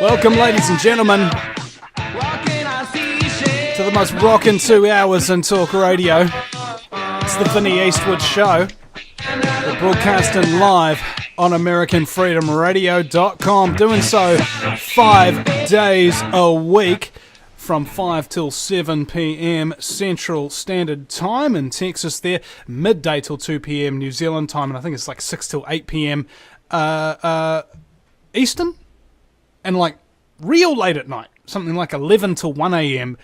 Welcome, ladies and gentlemen, to the most rockin' 2 hours in talk radio. It's the Vinny Eastwood Show. We're broadcasting live on AmericanFreedomRadio.com, doing so 5 days a week from 5 till 7 p.m. Central Standard Time in Texas there, midday till 2 p.m. New Zealand time, and I think it's like 6 till 8 p.m. Eastern, and like real late at night, something like 11 till 1 a.m.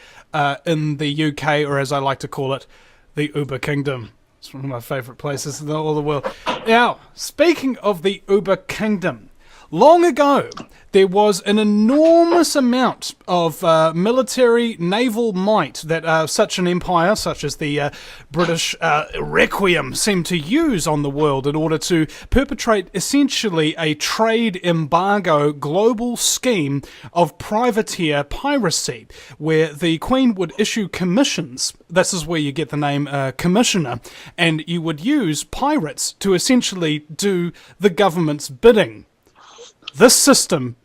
In the UK, or as I like to call it, the Uber Kingdom. It's one of my favourite places in all the world. Now, speaking of the Uber Kingdom, long ago, there was an enormous amount of military naval might that such an empire, such as the British Requiem, seemed to use on the world in order to perpetrate essentially a trade embargo global scheme of privateer piracy, where the Queen would issue commissions. This is where you get the name commissioner, and you would use pirates to essentially do the government's bidding. This system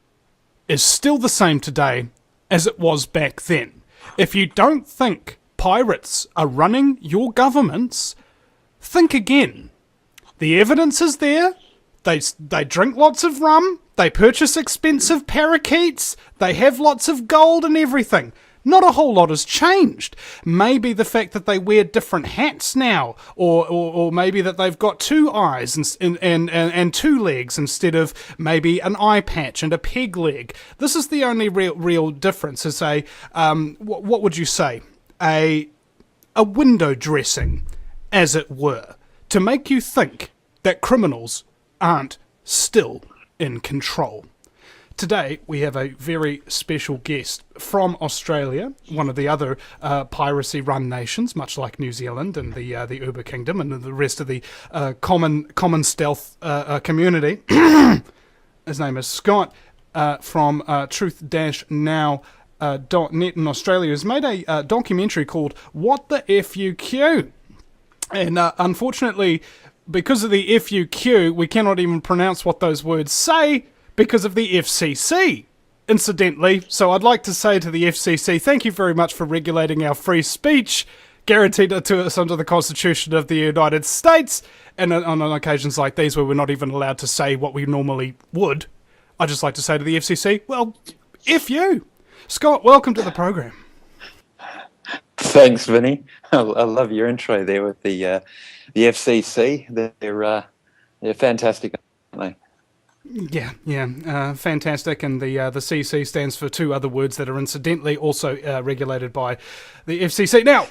is still the same today as it was back then. If you don't think pirates are running your governments, think again. The evidence is there. They drink lots of rum. They purchase expensive parakeets. They have lots of gold and everything. Not a whole lot has changed. Maybe the fact that they wear different hats now, or maybe that they've got 2 eyes and 2 legs instead of maybe an eye patch and a peg leg. This is the only real difference. Is what would you say? A window dressing, as it were, to make you think that criminals aren't still in control. Today, we have a very special guest from Australia, one of the other piracy-run nations, much like New Zealand and the Uber Kingdom and the rest of the common stealth community. His name is Scott from truth-now.net in Australia. He's made a documentary called What the FUQ? And unfortunately, because of the FUQ, we cannot even pronounce what those words say, because of the FCC, incidentally. So I'd like to say to the FCC, thank you very much for regulating our free speech, guaranteed to us under the Constitution of the United States, and on occasions like these where we're not even allowed to say what we normally would, I'd just like to say to the FCC, well, F you. Scott, welcome to the program. Thanks, Vinny. I love your intro there with the FCC. They're fantastic, aren't they? Yeah, fantastic, and the CC stands for 2 other words that are incidentally also regulated by the FCC. Now,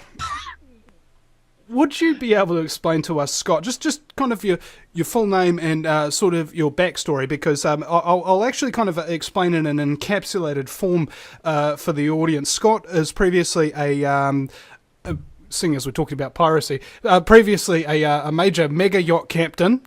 would you be able to explain to us, Scott, just kind of your full name and sort of your backstory, because I'll actually kind of explain in an encapsulated form for the audience. Scott is previously seeing as we're talking about piracy, previously a major mega yacht captain,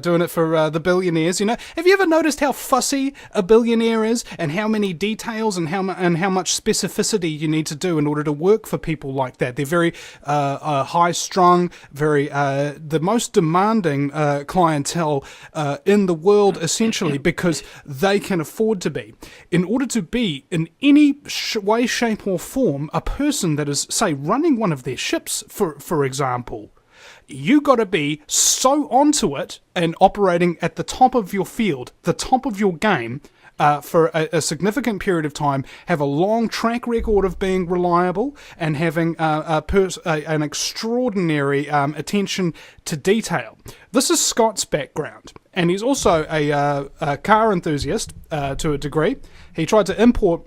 doing it for the billionaires. You know, have you ever noticed how fussy a billionaire is, and how many details and how much specificity you need to do in order to work for people like that? They're very high-strung, very the most demanding clientele in the world, essentially, because they can afford to be. In order to be in any way, shape, or form a person that is, say, running one of their ships, for example, you got to be so onto it and operating at the top of your field, the top of your game, for a significant period of time, have a long track record of being reliable, and having an extraordinary attention to detail. This is Scott's background, and he's also a car enthusiast to a degree. He tried to import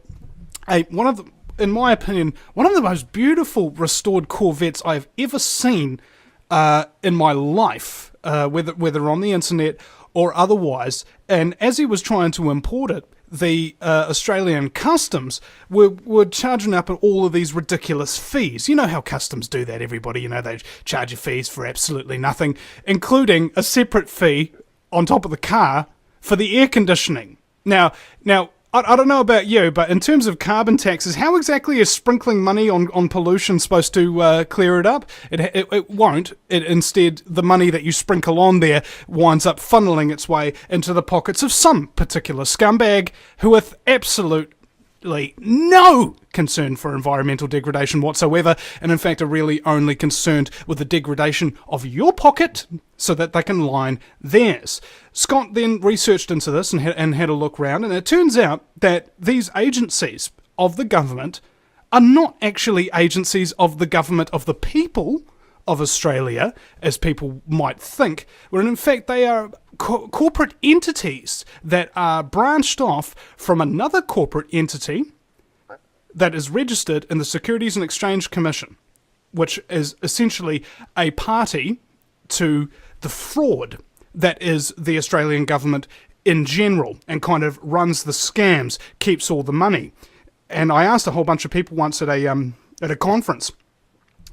in my opinion, one of the most beautiful restored Corvettes I've ever seen in my life, whether on the internet or otherwise. And as he was trying to import it, the Australian customs were charging up all of these ridiculous fees. You know how customs do that, everybody. You know, they charge you fees for absolutely nothing, including a separate fee on top of the car for the air conditioning. Now, I don't know about you, but in terms of carbon taxes, how exactly is sprinkling money on pollution supposed to clear it up? It won't. Instead, the money that you sprinkle on there winds up funneling its way into the pockets of some particular scumbag who, with absolutely no concern for environmental degradation whatsoever, and in fact are really only concerned with the degradation of your pocket so that they can line theirs. Scott then researched into this and had a look round, and it turns out that these agencies of the government are not actually agencies of the government of the people of Australia, as people might think, when in fact they are corporate entities that are branched off from another corporate entity that is registered in the Securities and Exchange Commission, which is essentially a party to the fraud that is the Australian government in general, and kind of runs the scams, keeps all the money. And I asked a whole bunch of people once at a conference,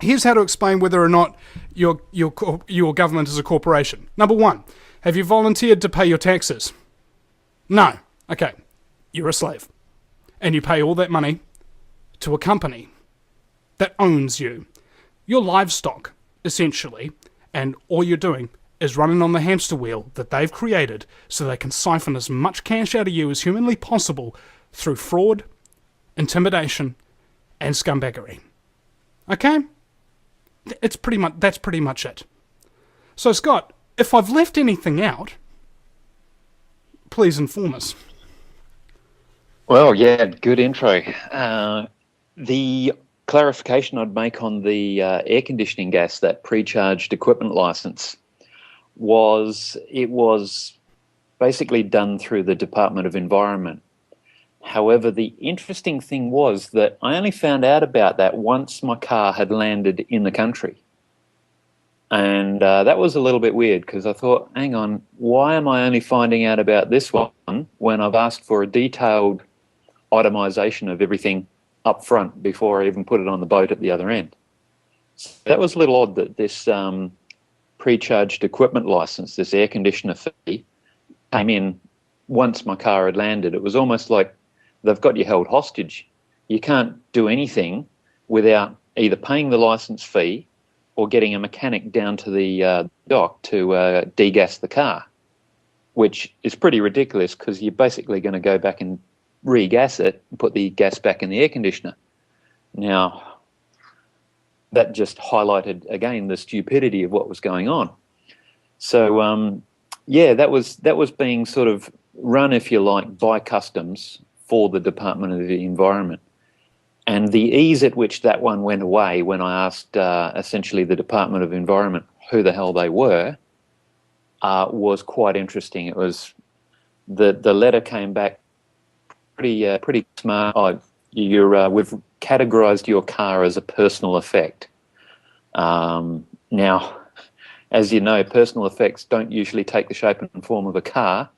here's how to explain whether or not your government is a corporation. Number one, have you volunteered to pay your taxes? No. Okay, you're a slave. And you pay all that money to a company that owns you. Your livestock, essentially, and all you're doing is running on the hamster wheel that they've created so they can siphon as much cash out of you as humanly possible through fraud, intimidation, and scumbaggery. Okay? That's pretty much it. So, Scott, if I've left anything out, please inform us. Well, yeah, good intro. The clarification I'd make on the air conditioning gas, that pre-charged equipment license, was basically done through the Department of Environment. However, the interesting thing was that I only found out about that once my car had landed in the country. And that was a little bit weird, because I thought, hang on, why am I only finding out about this one when I've asked for a detailed itemization of everything up front before I even put it on the boat at the other end? So that was a little odd that this pre-charged equipment license, this air conditioner fee, came in once my car had landed. It was almost like they've got you held hostage. You can't do anything without either paying the license fee or getting a mechanic down to the dock to degas the car, which is pretty ridiculous, because you're basically going to go back and re-gas it and put the gas back in the air conditioner. Now, that just highlighted again the stupidity of what was going on. So yeah, that was being sort of run, if you like, by customs for the Department of the Environment. And the ease at which that one went away when I asked essentially the Department of Environment who the hell they were was quite interesting. It was the letter came back pretty smart. We've categorised your car as a personal effect. Now, as you know, personal effects don't usually take the shape and form of a car,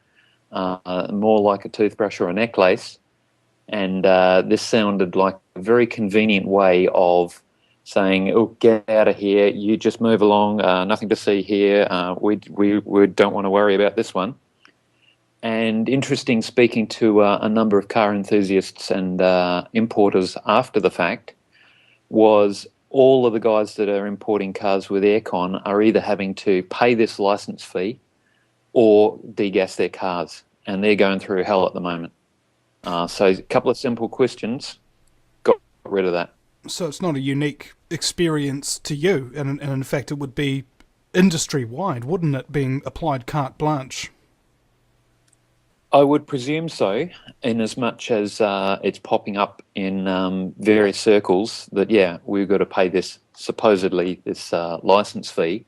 more like a toothbrush or a necklace. And this sounded like a very convenient way of saying, oh, get out of here, you just move along, nothing to see here, we don't want to worry about this one. And interesting, speaking to a number of car enthusiasts and importers after the fact, was all of the guys that are importing cars with aircon are either having to pay this license fee or degas their cars, and they're going through hell at the moment. So a couple of simple questions, got rid of that. So it's not a unique experience to you, and in fact it would be industry-wide, wouldn't it, being applied carte blanche? I would presume so, in as much as it's popping up in various circles that, yeah, we've got to pay this, supposedly, this license fee.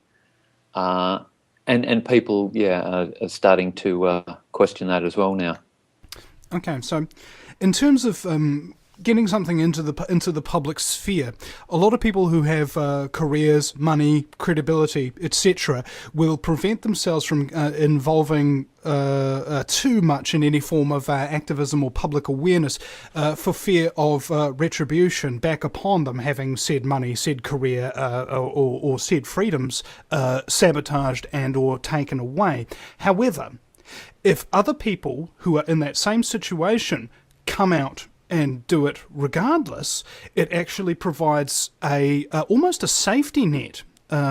And people, yeah, are starting to question that as well now. Okay, so in terms of getting something into the public sphere, a lot of people who have careers, money, credibility, etc., will prevent themselves from involving too much in any form of activism or public awareness for fear of retribution back upon them, having said money, said career, or said freedoms sabotaged and or taken away. However, if other people who are in that same situation come out and do it regardless, it actually provides almost a safety net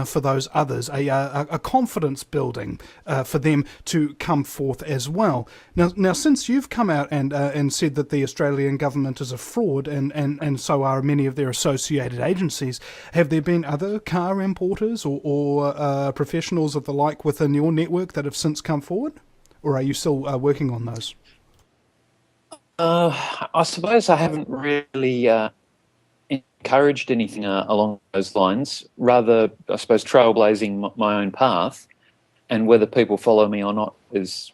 for those others, a confidence building for them to come forth as well. Now, since you've come out and said that the Australian government is a fraud, and so are many of their associated agencies, have there been other car importers or professionals of the like within your network that have since come forward, or are you still working on those? I suppose I haven't really encouraged anything along those lines. Rather, I suppose, trailblazing my own path, and whether people follow me or not is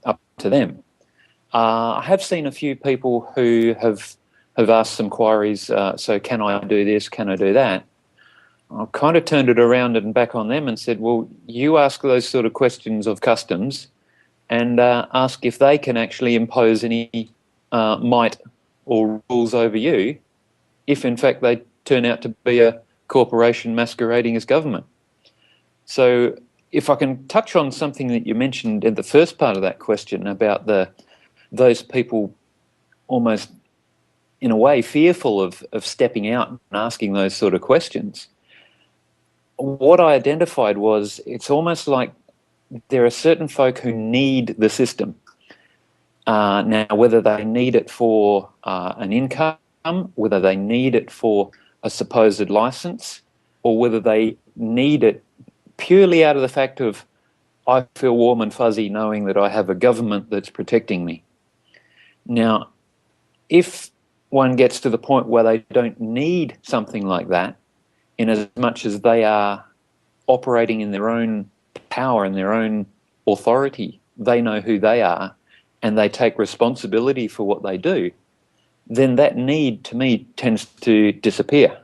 up to them. I have seen a few people who have asked some queries, so can I do this, can I do that? I've kind of turned it around and back on them and said, well, you ask those sort of questions of customs and ask if they can actually impose any might or rules over you if in fact they turn out to be a corporation masquerading as government. So if I can touch on something that you mentioned in the first part of that question about those people almost in a way fearful of stepping out and asking those sort of questions, what I identified was it's almost like there are certain folk who need the system. Now, whether they need it for an income, whether they need it for a supposed license, or whether they need it purely out of the fact of, I feel warm and fuzzy knowing that I have a government that's protecting me. Now, if one gets to the point where they don't need something like that, in as much as they are operating in their own power and their own authority, they know who they are, and they take responsibility for what they do, then that need, to me, tends to disappear.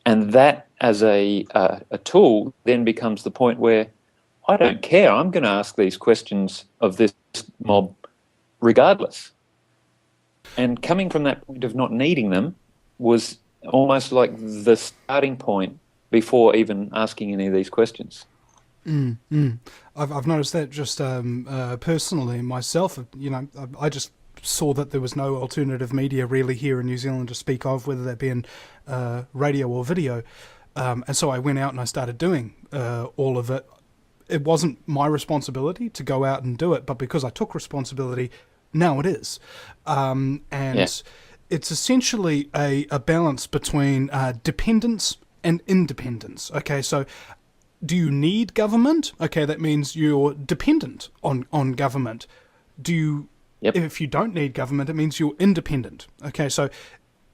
And that, as a tool, then becomes the point where I don't care. I'm going to ask these questions of this mob regardless. And coming from that point of not needing them was almost like the starting point before even asking any of these questions. I've noticed that just personally myself. You know, I just saw that there was no alternative media really here in New Zealand to speak of, whether that be in radio or video, and so I went out and I started doing all of it. It wasn't my responsibility to go out and do it, but because I took responsibility, now it is. It's essentially a balance between dependence and independence. Okay, so do you need government? Okay, that means you're dependent on government. If you don't need government, it means you're independent. Okay, so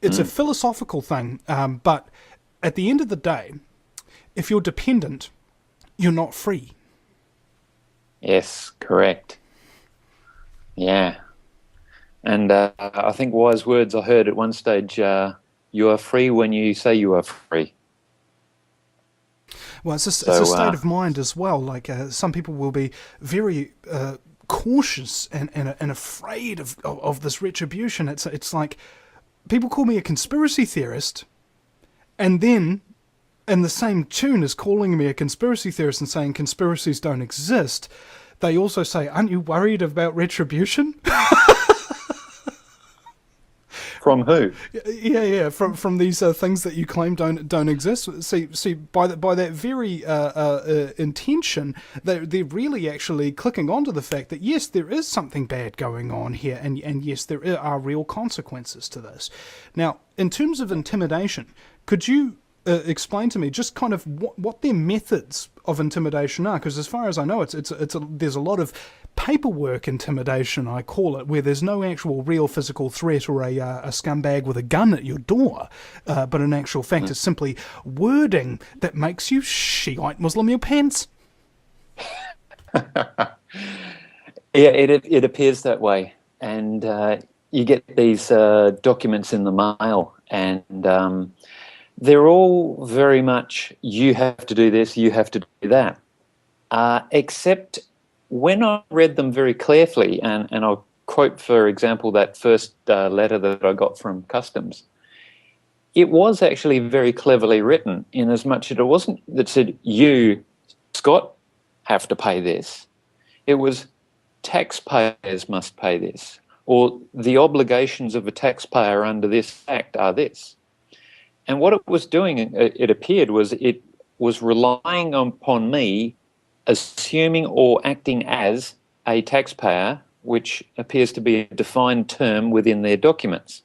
it's a philosophical thing, but at the end of the day, if you're dependent, you're not free. Yes, correct. Yeah. And I think wise words I heard at one stage, you are free when you say you are free. Well, it's a state of mind as well. Like some people will be very cautious and afraid of this retribution. It's like people call me a conspiracy theorist, and then in the same tune as calling me a conspiracy theorist and saying conspiracies don't exist, they also say, aren't you worried about retribution? From who? Yeah. From these things that you claim don't exist. See, by that very intention, they're really actually clicking onto the fact that yes, there is something bad going on here, and yes, there are real consequences to this. Now, in terms of intimidation, could you explain to me just kind of what their methods of intimidation are? Because as far as I know, there's a lot of paperwork intimidation, I call it, where there's no actual real physical threat or a scumbag with a gun at your door, but in actual fact it's simply wording that makes you Shiite Muslim your pants. Yeah, it appears that way, and you get these documents in the mail, and they're all very much, you have to do this, you have to do that, except when I read them very carefully, and I'll quote, for example, that first letter that I got from Customs, it was actually very cleverly written, in as much as it wasn't that said, you, Scott, have to pay this. It was, taxpayers must pay this, or the obligations of a taxpayer under this act are this. And what it was doing, it appeared, was it was relying upon me assuming or acting as a taxpayer, which appears to be a defined term within their documents.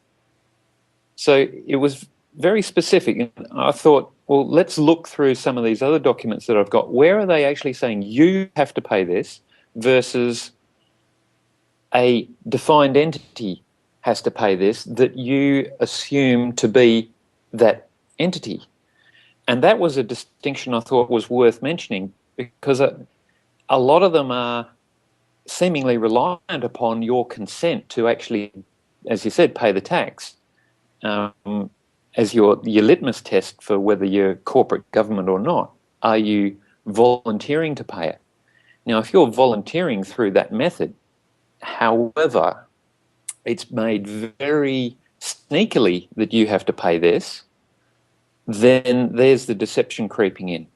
So it was very specific. I thought, well, let's look through some of these other documents that I've got. Where are they actually saying you have to pay this versus a defined entity has to pay this that you assume to be that entity? And that was a distinction I thought was worth mentioning, because a lot of them are seemingly reliant upon your consent to actually, as you said, pay the tax as your litmus test for whether you're corporate government or not. Are you volunteering to pay it? Now, if you're volunteering through that method, however, it's made very sneakily that you have to pay this, then there's the deception creeping in.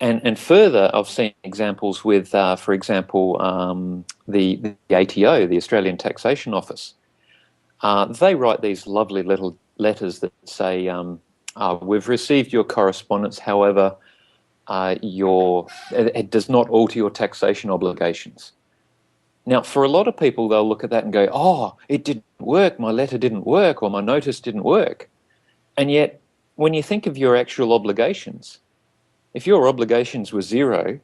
And further, I've seen examples with, for example, the ATO, the Australian Taxation Office. They write these lovely little letters that say, we've received your correspondence, however, it does not alter your taxation obligations. Now, for a lot of people, they'll look at that and go, oh, it didn't work, my letter didn't work, or my notice didn't work. And yet, when you think of your actual obligations, if your obligations were zero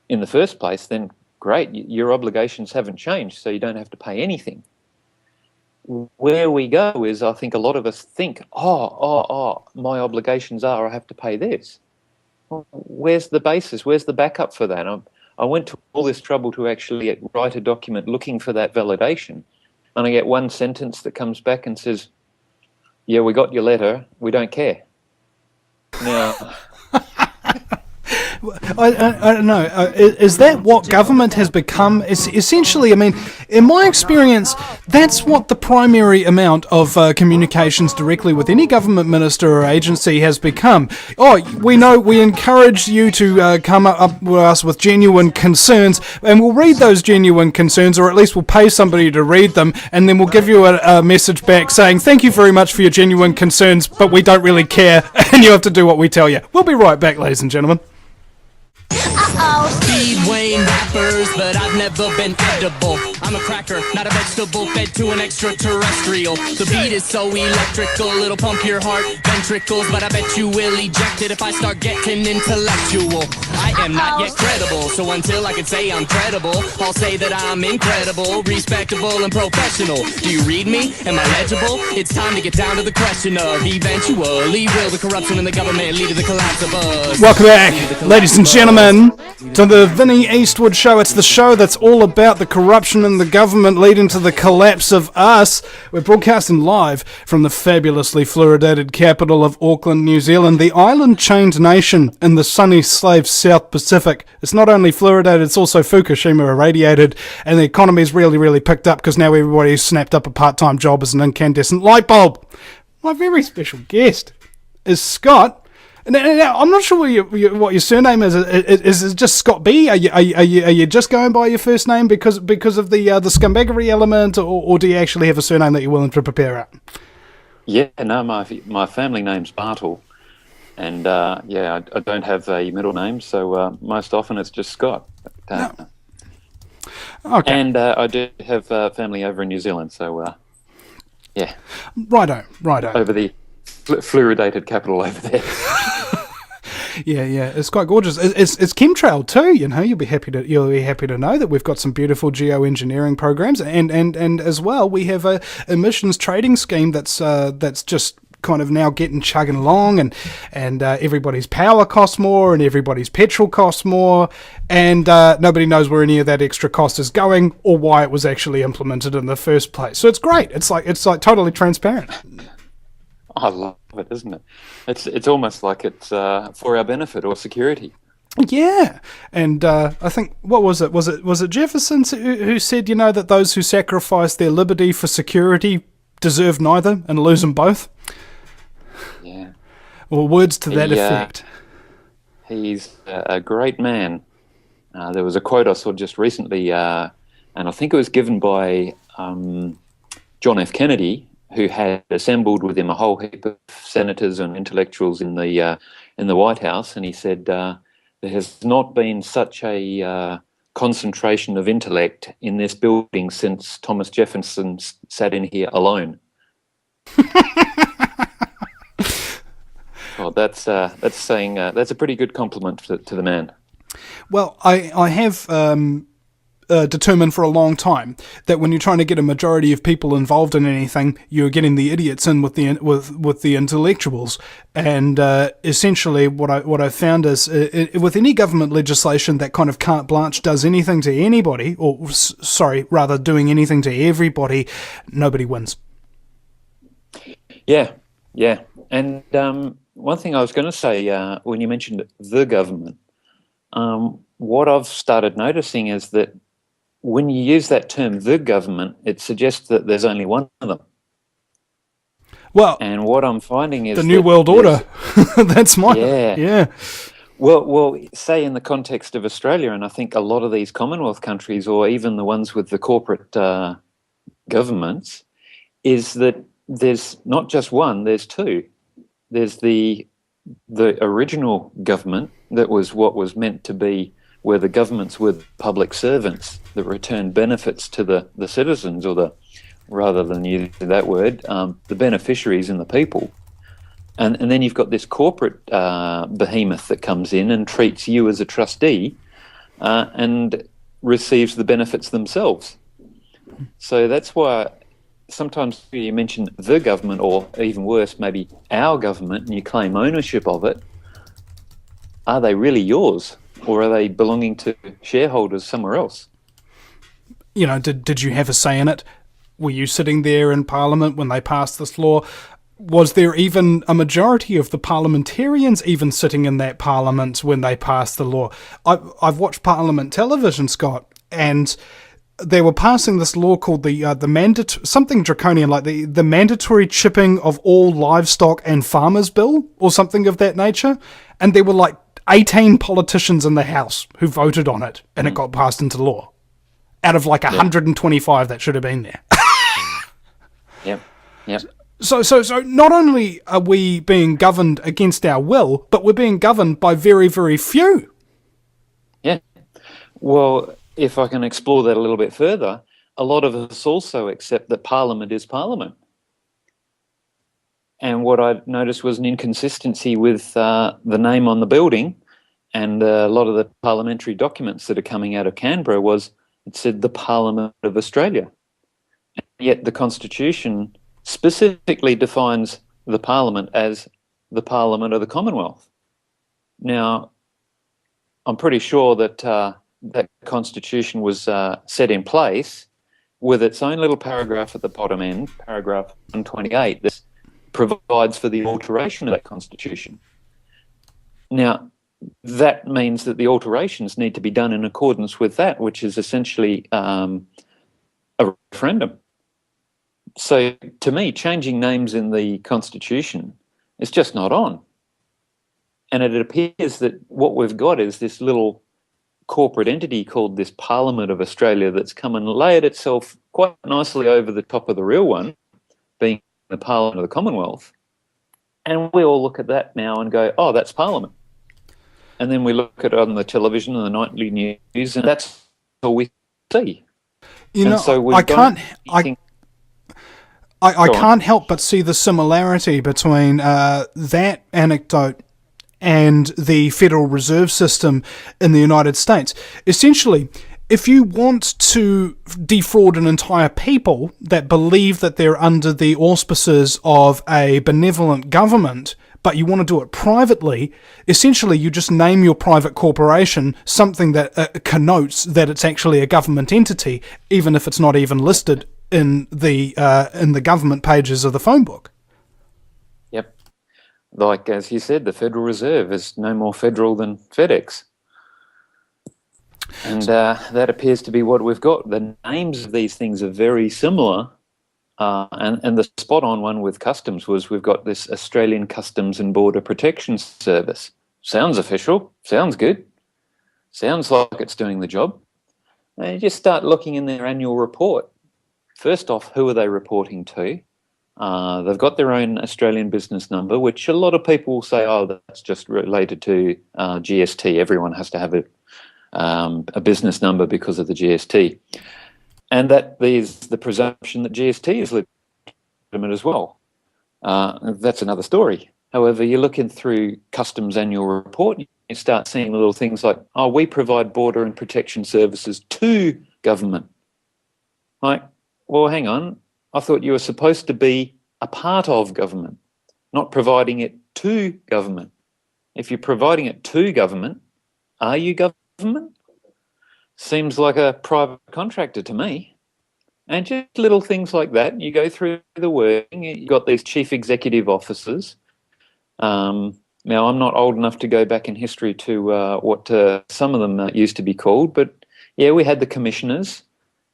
in the first place, then great, your obligations haven't changed, so you don't have to pay anything. Where we go is, I think a lot of us think, my obligations are I have to pay this. Well, where's the basis? Where's the backup for that? I went to all this trouble to actually write a document looking for that validation, and I get one sentence that comes back and says, yeah, we got your letter, we don't care. Now, I don't know. Is that what government has become? Essentially, I mean, in my experience, that's what the primary amount of communications directly with any government minister or agency has become. Oh, we encourage you to come up with us with genuine concerns, and we'll read those genuine concerns, or at least we'll pay somebody to read them, and then we'll give you a message back saying, thank you very much for your genuine concerns, but we don't really care, and you have to do what we tell you. We'll be right back, ladies and gentlemen. Speed Wayne rappers, but I've never been edible. I'm a cracker, not a vegetable fed to an extraterrestrial. The beat is so electrical, it'll pump your heart ventricles, but I bet you will eject it if I start getting intellectual. I am not yet credible, so until I can say I'm credible, I'll say that I'm incredible, respectable, and professional. Do you read me? Am I legible? It's time to get down to the question of eventually will the corruption in the government lead to the collapse of us? Welcome back, ladies and gentlemen, to the Vinnie Eastwood Show. It's the show that's all about the corruption in the government leading to the collapse of us. We're broadcasting live from the fabulously fluoridated capital of Auckland, New Zealand, the island-chained nation in the sunny slave South Pacific. It's not only fluoridated, it's also Fukushima irradiated, and the economy's really, really picked up because now everybody's snapped up a part-time job as an incandescent light bulb. My very special guest is Scott. Now, I'm not sure what your surname is. Is it just Scott B? Are you just going by your first name because of the scumbaggery element, or do you actually have a surname that you're willing to prepare out? Yeah, no, my family name's Bartle, and I don't have a middle name, so most often it's just Scott. No. Okay. And I do have family over in New Zealand, so yeah. Righto. Over the fluoridated capital over there. Yeah, it's quite gorgeous. It's chemtrail too. You know, you'll be happy to know that we've got some beautiful geoengineering programs, and as well we have a emissions trading scheme that's just kind of now chugging along, and everybody's power costs more, and everybody's petrol costs more, and nobody knows where any of that extra cost is going or why it was actually implemented in the first place. So it's great. It's like totally transparent. I love it, isn't it? It's almost like it's for our benefit or security. Yeah, and I think, what was it? Was it Jefferson who said, that those who sacrifice their liberty for security deserve neither and lose them both? Yeah. Or words to that effect. He's a great man. There was a quote I saw just recently, and I think it was given by John F. Kennedy, who had assembled with him a whole heap of senators and intellectuals in the White House, and he said there has not been such a concentration of intellect in this building since Thomas Jefferson sat in here alone. Well, that's saying that's a pretty good compliment to the man. Well, I have determined for a long time that when you're trying to get a majority of people involved in anything, you're getting the idiots in with the intellectuals. And essentially, what I found is with any government legislation that kind of carte blanche does anything to anybody, or sorry, rather doing anything to everybody, nobody wins. Yeah, and one thing I was going to say when you mentioned the government, what I've started noticing is that when you use that term, the government, it suggests that there's only one of them. Well, and what I'm finding is the New World Order. That's my yeah. Well, say in the context of Australia, and I think a lot of these Commonwealth countries, or even the ones with the corporate governments, is that there's not just one, there's two. There's the original government that was what was meant to be, where the governments were public servants that returned benefits to the citizens, or rather than use that word, the beneficiaries and the people. And then you've got this corporate behemoth that comes in and treats you as a trustee and receives the benefits themselves. So that's why sometimes you mention the government, or even worse, maybe our government, and you claim ownership of it. Are they really yours, or are they belonging to shareholders somewhere else? You know, did you have a say in it? Were you sitting there in Parliament when they passed this law? Was there even a majority of the parliamentarians even sitting in that Parliament when they passed the law? I've watched Parliament television, Scott, and they were passing this law called the something draconian, like the mandatory chipping of all livestock and farmers bill, or something of that nature. And there were like 18 politicians in the House who voted on it, and it got passed into law out of like 125 that should have been there. Yep. So not only are we being governed against our will, but we're being governed by very, very few. Yeah. Well, if I can explore that a little bit further, a lot of us also accept that Parliament is Parliament. And what I noticed was an inconsistency with the name on the building, and a lot of the parliamentary documents that are coming out of Canberra it said the Parliament of Australia. And yet the Constitution specifically defines the Parliament as the Parliament of the Commonwealth. Now, I'm pretty sure that that Constitution was set in place with its own little paragraph at the bottom end, paragraph 128, that provides for the alteration of that Constitution. Now, that means that the alterations need to be done in accordance with that, which is essentially a referendum. So, to me, changing names in the Constitution is just not on. And it appears that what we've got is this little corporate entity called this Parliament of Australia that's come and layered itself quite nicely over the top of the real one, being the Parliament of the Commonwealth. And we all look at that now and go, oh, that's Parliament. And then we look at it on the television and the nightly news, and that's all we see. You know, so I can't help but see the similarity between that anecdote and the Federal Reserve System in the United States. Essentially, if you want to defraud an entire people that believe that they're under the auspices of a benevolent government, but you want to do it privately, essentially you just name your private corporation something that connotes that it's actually a government entity, even if it's not even listed in the government pages of the phone book. Yep. Like, as you said, the Federal Reserve is no more federal than FedEx. And that appears to be what we've got. The names of these things are very similar. And the spot-on one with customs was we've got this Australian Customs and Border Protection Service. Sounds official. Sounds good. Sounds like it's doing the job. And you just start looking in their annual report, First off, who are they reporting to? They've got their own Australian business number, which a lot of people will say, oh, that's just related to GST. Everyone has to have a business number because of the GST. And that there's the presumption that GST is legitimate as well. That's another story. However, you're looking through Customs annual report, you start seeing little things like, oh, we provide border and protection services to government. Like, well, hang on. I thought you were supposed to be a part of government, not providing it to government. If you're providing it to government, are you government? Seems like a private contractor to me. And just little things like that. You go through the wording, you've got these chief executive officers. Now, I'm not old enough to go back in history to what some of them used to be called, but yeah, we had the commissioners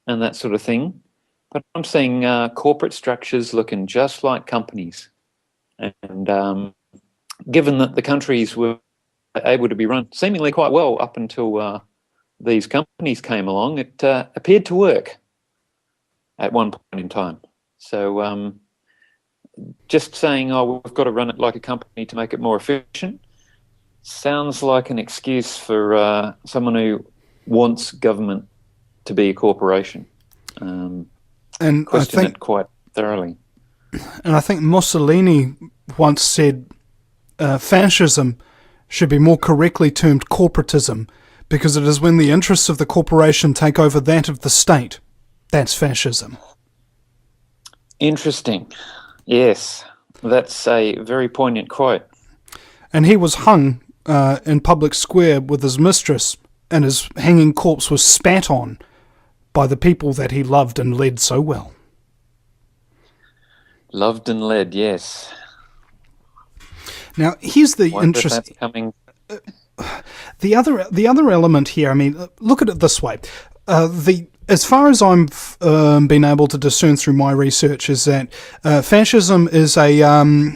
and that sort of thing. But I'm seeing corporate structures looking just like companies. And given that the countries were able to be run seemingly quite well up until these companies came along, it appeared to work at one point in time. So just saying, oh, we've got to run it like a company to make it more efficient, sounds like an excuse for someone who wants government to be a corporation. And question I think it quite thoroughly. And I think Mussolini once said fascism should be more correctly termed corporatism, because it is when the interests of the corporation take over that of the state. That's fascism. Interesting. Yes, that's a very poignant quote. And he was hung in public square with his mistress, and his hanging corpse was spat on by the people that he loved and led so well. Loved and led, yes. Now, here's the interesting. Coming. The other element here. I mean, look at it this way: as far as I've been able to discern through my research, is that fascism is a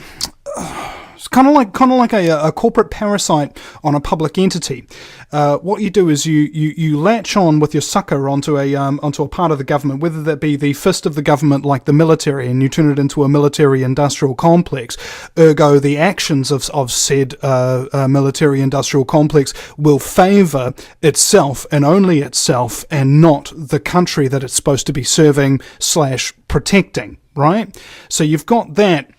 it's kind of like a corporate parasite on a public entity. What you do is you latch on with your sucker onto a part of the government, whether that be the fist of the government, like the military, and you turn it into a military-industrial complex. Ergo, the actions of said military-industrial complex will favour itself and only itself, and not the country that it's supposed to be serving / protecting. Right? So you've got that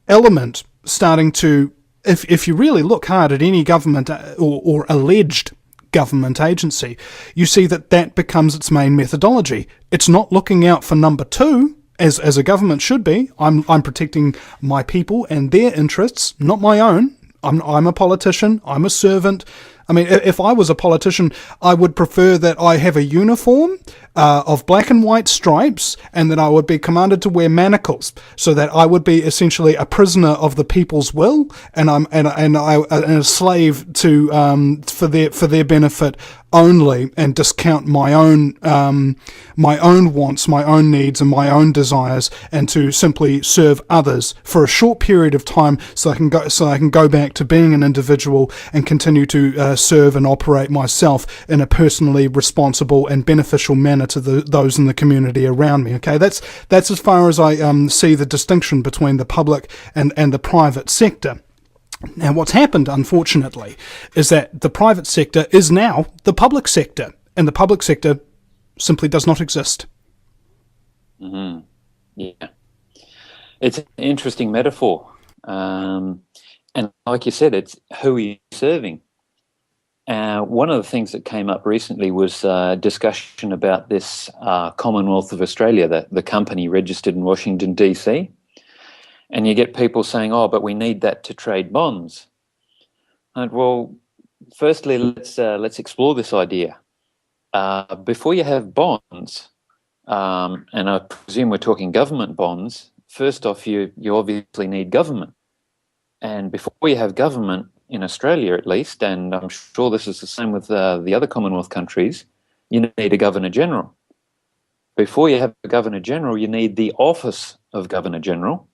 element starting to, if you really look hard at any government or alleged government agency, you see that becomes its main methodology. It's not looking out for number two, as a government should be. I'm protecting my people and their interests, not my own. I'm a politician. I'm a servant. I mean, if I was a politician, I would prefer that I have a uniform of black and white stripes, and that I would be commanded to wear manacles, so that I would be essentially a prisoner of the people's will, and I'm a slave to for their benefit only, and discount my own wants, my own needs, and my own desires, and to simply serve others for a short period of time, so I can go back to being an individual and continue to serve and operate myself in a personally responsible and beneficial manner to those in the community around me. Okay, that's as far as I see the distinction between the public and the private sector. Now, what's happened, unfortunately, is that the private sector is now the public sector, and the public sector simply does not exist. Mm-hmm. Yeah. It's an interesting metaphor. And like you said, it's who are you serving? One of the things that came up recently was discussion about this Commonwealth of Australia, the company registered in Washington, D.C., and you get people saying, oh, but we need that to trade bonds. And well, firstly, let's explore this idea. Before you have bonds, and I presume we're talking government bonds, first off, you obviously need government. And before you have government, in Australia at least, and I'm sure this is the same with the other Commonwealth countries, you need a Governor-General. Before you have a Governor-General, you need the Office of Governor-General.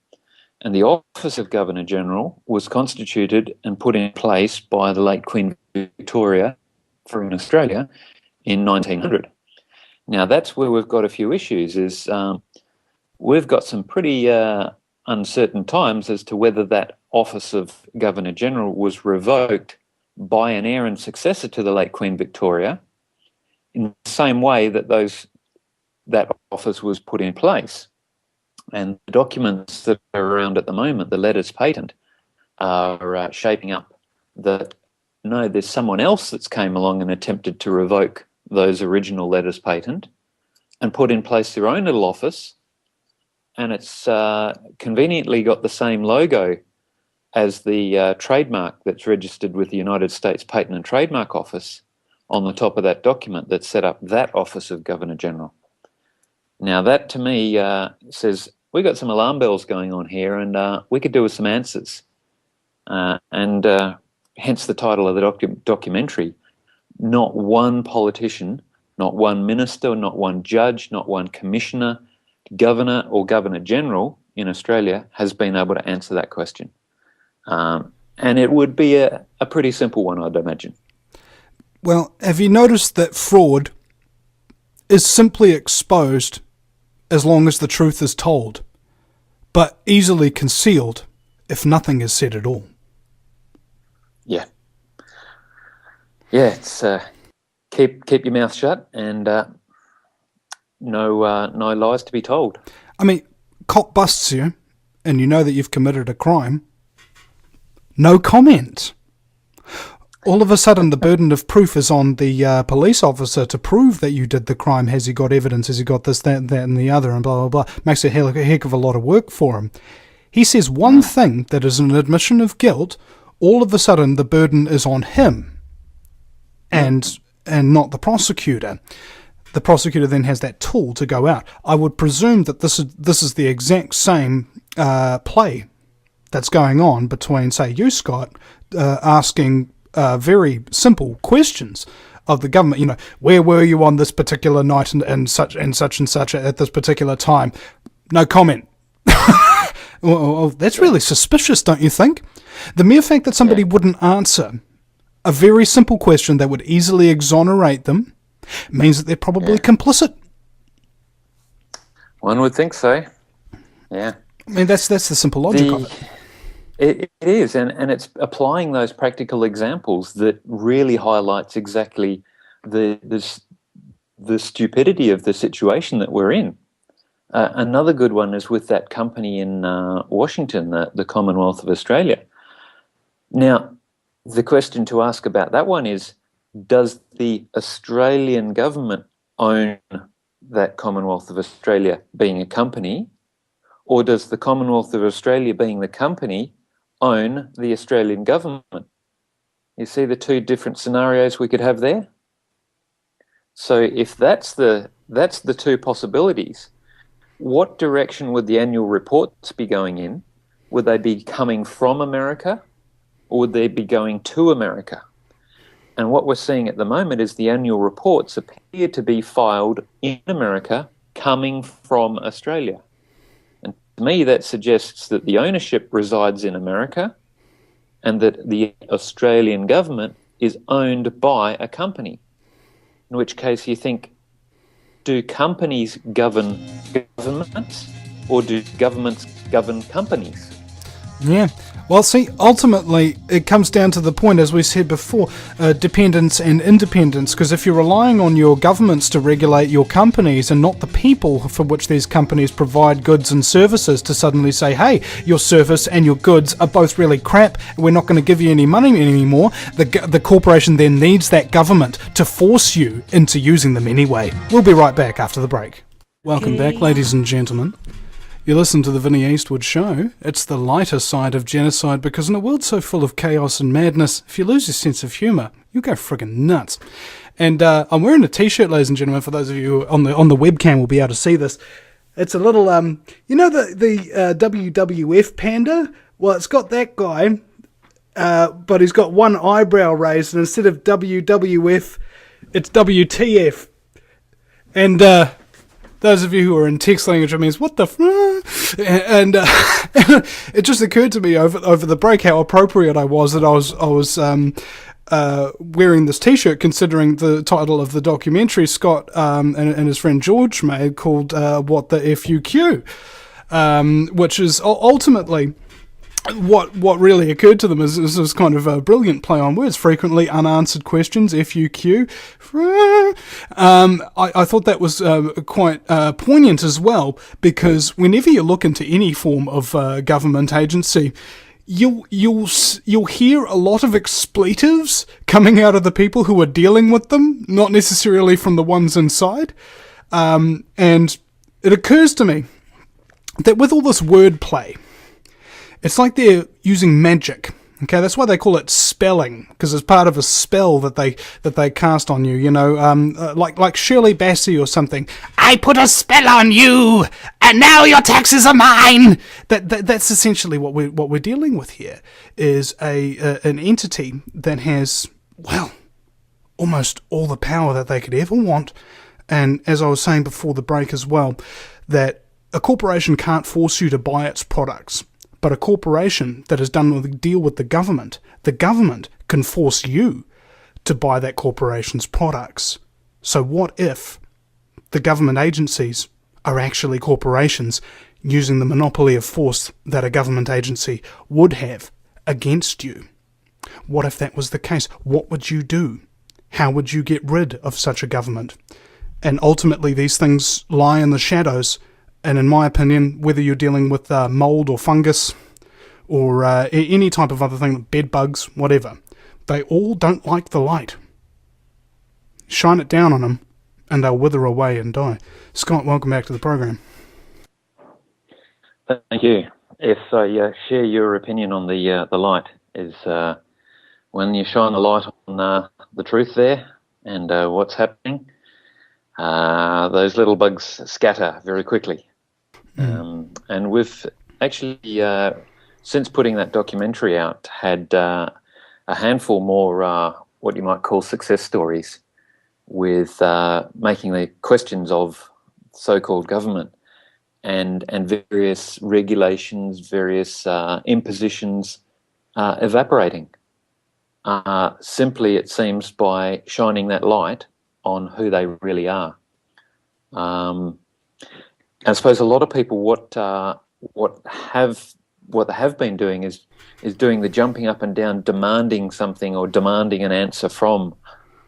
And the Office of Governor-General was constituted and put in place by the late Queen Victoria in Australia in 1900. Now, that's where we've got a few issues, is we've got some pretty uncertain times as to whether that office of Governor-General was revoked by an heir and successor to the late Queen Victoria in the same way that that office was put in place. And the documents that are around at the moment, the letters patent, are shaping up that, no, there's someone else that's came along and attempted to revoke those original letters patent and put in place their own little office, and it's conveniently got the same logo as the trademark that's registered with the United States Patent and Trademark Office on the top of that document that set up that Office of Governor-General. Now, that to me says we got some alarm bells going on here, and we could do with some answers. And hence the title of the documentary. Not one politician, not one minister, not one judge, not one commissioner, governor or governor-general in Australia has been able to answer that question. And it would be a pretty simple one, I'd imagine. Well, have you noticed that fraud is simply exposed as long as the truth is told, but easily concealed if nothing is said at all? Yeah. Yeah, it's keep your mouth shut and no lies to be told. I mean, cop busts you and you know that you've committed a crime. No comment. All of a sudden, the burden of proof is on the police officer to prove that you did the crime. Has he got evidence? Has he got this, that, and the other, and blah, blah, blah. Makes a heck of a lot of work for him. He says one thing that is an admission of guilt. All of a sudden, the burden is on him and not the prosecutor. The prosecutor then has that tool to go out. I would presume that this is the exact same play that's going on between, say, you, Scott, asking very simple questions of the government. You know, where were you on this particular night and such and such at this particular time? No comment. Well, that's really suspicious, don't you think? The mere fact that somebody wouldn't answer a very simple question that would easily exonerate them means that they're probably complicit. One would think so. Yeah. I mean, that's the simple logic of it. It is, and it's applying those practical examples that really highlights exactly the stupidity of the situation that we're in. Another good one is with that company in Washington, the Commonwealth of Australia. Now, the question to ask about that one is, does the Australian government own that Commonwealth of Australia being a company, or does the Commonwealth of Australia being the company own the Australian government? You see the two different scenarios we could have there? So if that's the two possibilities, what direction would the annual reports be going in? Would they be coming from America, or would they be going to America? And what we're seeing at the moment is the annual reports appear to be filed in America, coming from Australia. And to me, that suggests that the ownership resides in America and that the Australian government is owned by a company. In which case you think, do companies govern governments, or do governments govern companies? Yeah. Well, see, ultimately, it comes down to the point, as we said before, dependence and independence, because if you're relying on your governments to regulate your companies and not the people for which these companies provide goods and services to suddenly say, hey, your service and your goods are both really crap, we're not going to give you any money anymore, the corporation then needs that government to force you into using them anyway. We'll be right back after the break. Welcome back, ladies and gentlemen. You listen to the Vinnie Eastwood Show. It's the lighter side of genocide, because in a world so full of chaos and madness, if you lose your sense of humour, you go friggin' nuts. And I'm wearing a t-shirt, ladies and gentlemen, for those of you who on the webcam will be able to see this. It's a little, you know the WWF panda? Well, it's got that guy, but he's got one eyebrow raised, and instead of WWF, it's WTF. And those of you who are in text language, it means, what the and it just occurred to me over the break how appropriate I was that I was wearing this T-shirt, considering the title of the documentary Scott and his friend George made called "What the FUQ," which is ultimately what really occurred to them is this kind of a brilliant play on words. Frequently unanswered questions, FUQ. I thought that was quite poignant as well, because whenever you look into any form of government agency, you'll hear a lot of expletives coming out of the people who are dealing with them, not necessarily from the ones inside. And it occurs to me that with all this wordplay, it's like they're using magic. Okay, that's why they call it spelling, because it's part of a spell that they cast on you. You know, like Shirley Bassey or something. I put a spell on you, and now your taxes are mine. That's essentially what we're dealing with here. Is an entity that has, well, almost all the power that they could ever want. And as I was saying before the break as well, that a corporation can't force you to buy its products. But a corporation that has done a deal with the government can force you to buy that corporation's products. So what if the government agencies are actually corporations using the monopoly of force that a government agency would have against you? What if that was the case? What would you do? How would you get rid of such a government? And ultimately these things lie in the shadows. And in my opinion, whether you're dealing with mold or fungus or any type of other thing, bed bugs, whatever, they all don't like the light. Shine it down on them and they'll wither away and die. Scott, welcome back to the program. Thank you. If I share your opinion on the light, is when you shine the light on the truth there and what's happening, those little bugs scatter very quickly. And we've actually, since putting that documentary out, had a handful more what you might call success stories with making the questions of so-called government and various regulations, various impositions evaporating. Simply, it seems, by shining that light on who they really are. I suppose a lot of people what they have been doing is doing the jumping up and down, demanding something or demanding an answer from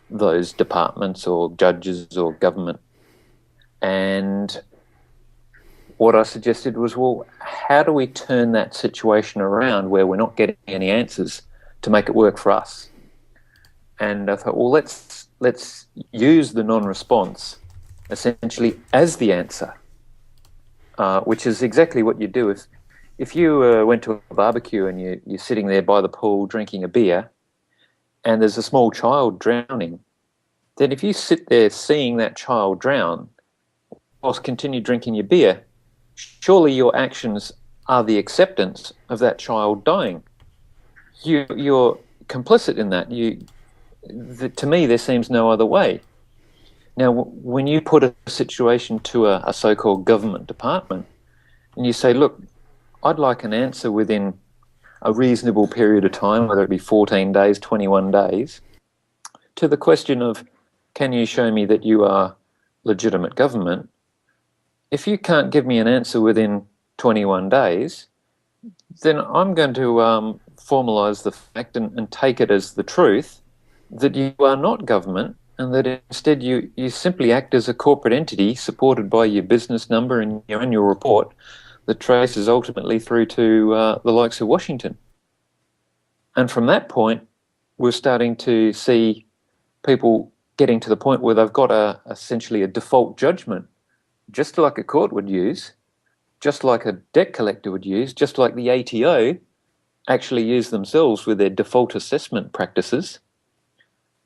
those departments or judges or government. And what I suggested was, well, how do we turn that situation around where we're not getting any answers to make it work for us? And I thought, well, let's use the non-response essentially as the answer. Which is exactly what you do. If you went to a barbecue and you're sitting there by the pool drinking a beer and there's a small child drowning, then if you sit there seeing that child drown whilst continue drinking your beer, surely your actions are the acceptance of that child dying. You're complicit in that. To me, there seems no other way. Now, when you put a situation to a so-called government department and you say, look, I'd like an answer within a reasonable period of time, whether it be 14 days, 21 days, to the question of, can you show me that you are legitimate government? If you can't give me an answer within 21 days, then I'm going to formalise the fact and take it as the truth that you are not government, and that instead you simply act as a corporate entity supported by your business number and your annual report that traces ultimately through to the likes of Washington. And from that point, we're starting to see people getting to the point where they've got essentially a default judgment, just like a court would use, just like a debt collector would use, just like the ATO actually use themselves with their default assessment practices.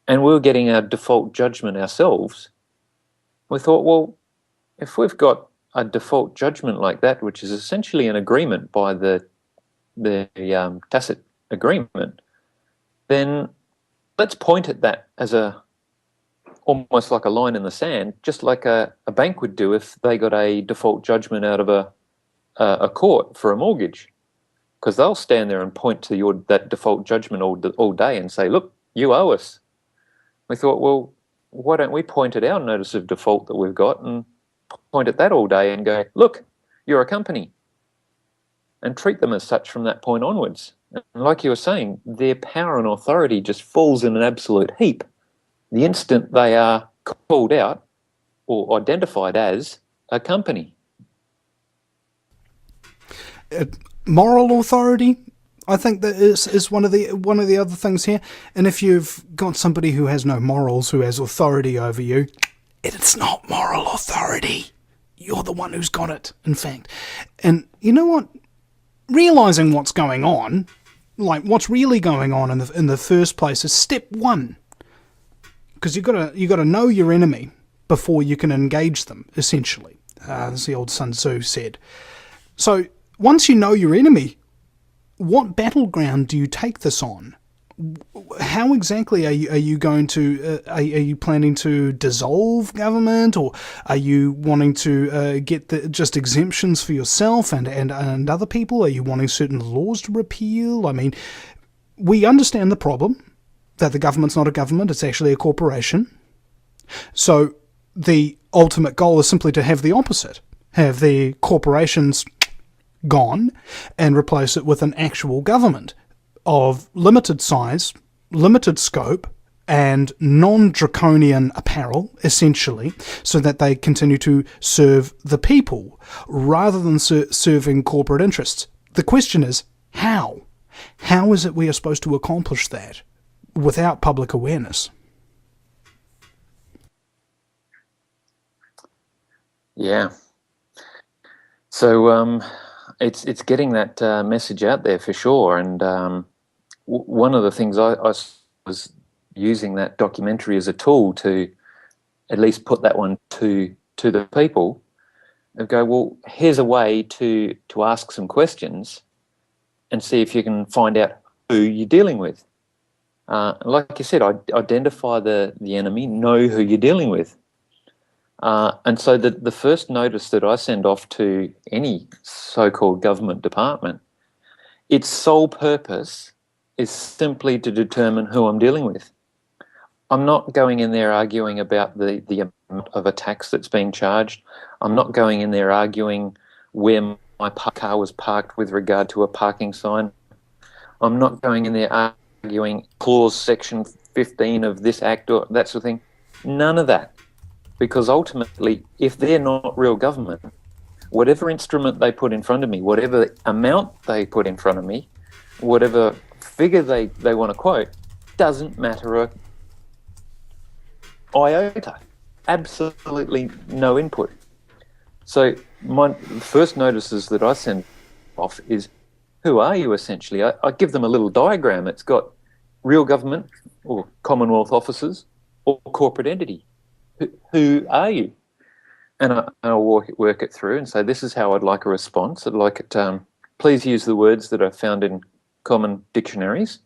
And we were getting our default judgment ourselves. We thought, well, if we've got a default judgment like that, which is essentially an agreement by the tacit agreement, then let's point at that as almost like a line in the sand, just like a bank would do if they got a default judgment out of a court for a mortgage, because they'll stand there and point to that default judgment all day and say, look, you owe us. We thought, well, why don't we point at our notice of default that we've got and point at that all day and go, look, you're a company, and treat them as such from that point onwards. And like you were saying, their power and authority just falls in an absolute heap the instant they are called out or identified as a company. Moral authority, I think that is one of the other things here. And if you've got somebody who has no morals, who has authority over you, it's not moral authority. You're the one who's got it, in fact. And you know what? Realising what's going on, like what's really going on in the first place, is step one. Because you got to know your enemy before you can engage them, essentially. As the old Sun Tzu said. So once you know your enemy, what battleground do you take this on? How exactly are you going to? Are you planning to dissolve government, or are you wanting to get just exemptions for yourself and other people? Are you wanting certain laws to repeal? I mean, we understand the problem that the government's not a government; it's actually a corporation. So the ultimate goal is simply to have the opposite: have the corporations gone and replace it with an actual government of limited size, limited scope, and non-draconian apparel, essentially, so that they continue to serve the people rather than serving corporate interests. The question is, how? How is it we are supposed to accomplish that without public awareness? Yeah. So it's getting that message out there for sure. And one of the things I was using that documentary as a tool to at least put that one to the people and go, well, here's a way to ask some questions and see if you can find out who you're dealing with. Like you said, identify the enemy, know who you're dealing with. And so the first notice that I send off to any so-called government department, its sole purpose is simply to determine who I'm dealing with. I'm not going in there arguing about the amount of a tax that's being charged. I'm not going in there arguing where my car was parked with regard to a parking sign. I'm not going in there arguing clause section 15 of this act or that sort of thing. None of that. Because ultimately, if they're not real government, whatever instrument they put in front of me, whatever amount they put in front of me, whatever figure they want to quote, doesn't matter a iota. Absolutely no input. So my first notices that I send off is, who are you, essentially? I give them a little diagram. It's got real government or Commonwealth officers or corporate entity. Who are you? And I'll work it through and say, this is how I'd like a response. I'd like it, please use the words that are found in common dictionaries,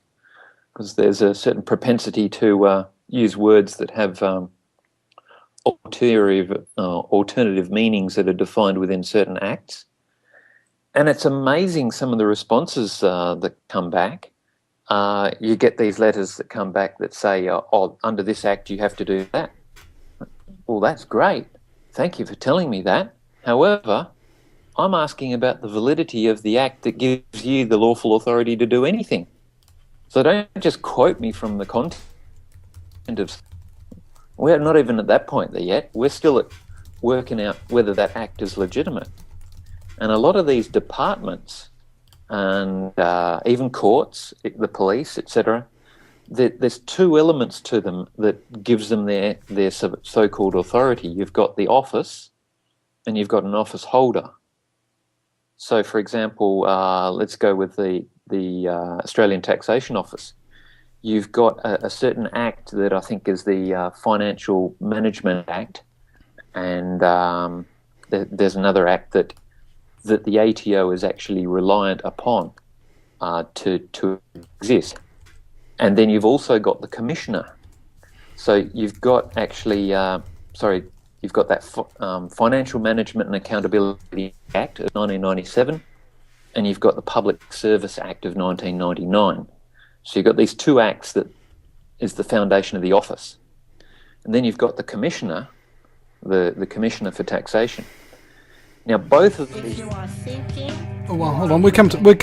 because there's a certain propensity to use words that have alternative meanings that are defined within certain acts. And it's amazing some of the responses that come back. You get these letters that come back that say, oh, under this act you have to do that. Well, that's great. Thank you for telling me that. However, I'm asking about the validity of the act that gives you the lawful authority to do anything. So don't just quote me from the content of... We're not even at that point there yet. We're still at working out whether that act is legitimate. And a lot of these departments and even courts, the police, etc., there's two elements to them that gives them their so-called authority. You've got the office and you've got an office holder. So, for example, let's go with the Australian Taxation Office. You've got a certain act that I think is the Financial Management Act, and there's another act that the ATO is actually reliant upon to exist. And then you've also got the commissioner. So you've got actually, you've got that Financial Management and Accountability Act of 1997, and you've got the Public Service Act of 1999. So you've got these two acts that is the foundation of the office. And then you've got the commissioner, the commissioner for taxation. Now, both of these... Oh, well, hold on. We come to break.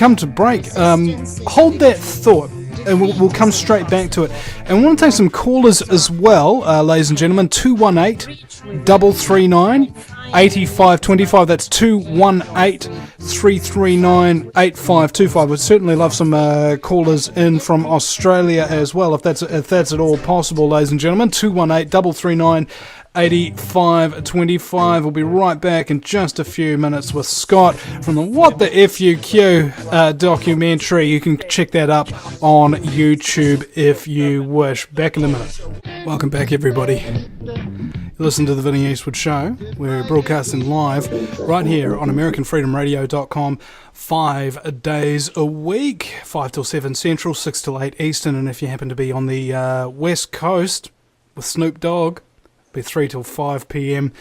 Hold that thought, and we'll come straight back to it. And we want to take some callers as well, ladies and gentlemen. 218-339-8525. That's 218-339-8525. We'd certainly love some callers in from Australia as well, if that's at all possible, ladies and gentlemen. 218-339-8525. We'll be right back in just a few minutes with Scott from the What the FUQ documentary. You can check that up on YouTube if you wish. Back in a minute. Welcome back, everybody. You listen to the Vinnie Eastwood Show. We're broadcasting live right here on AmericanFreedomRadio.com 5 days a week, 5 till 7 Central, 6 till 8 Eastern, and if you happen to be on the West Coast with Snoop Dogg, be 3 till 5 p.m.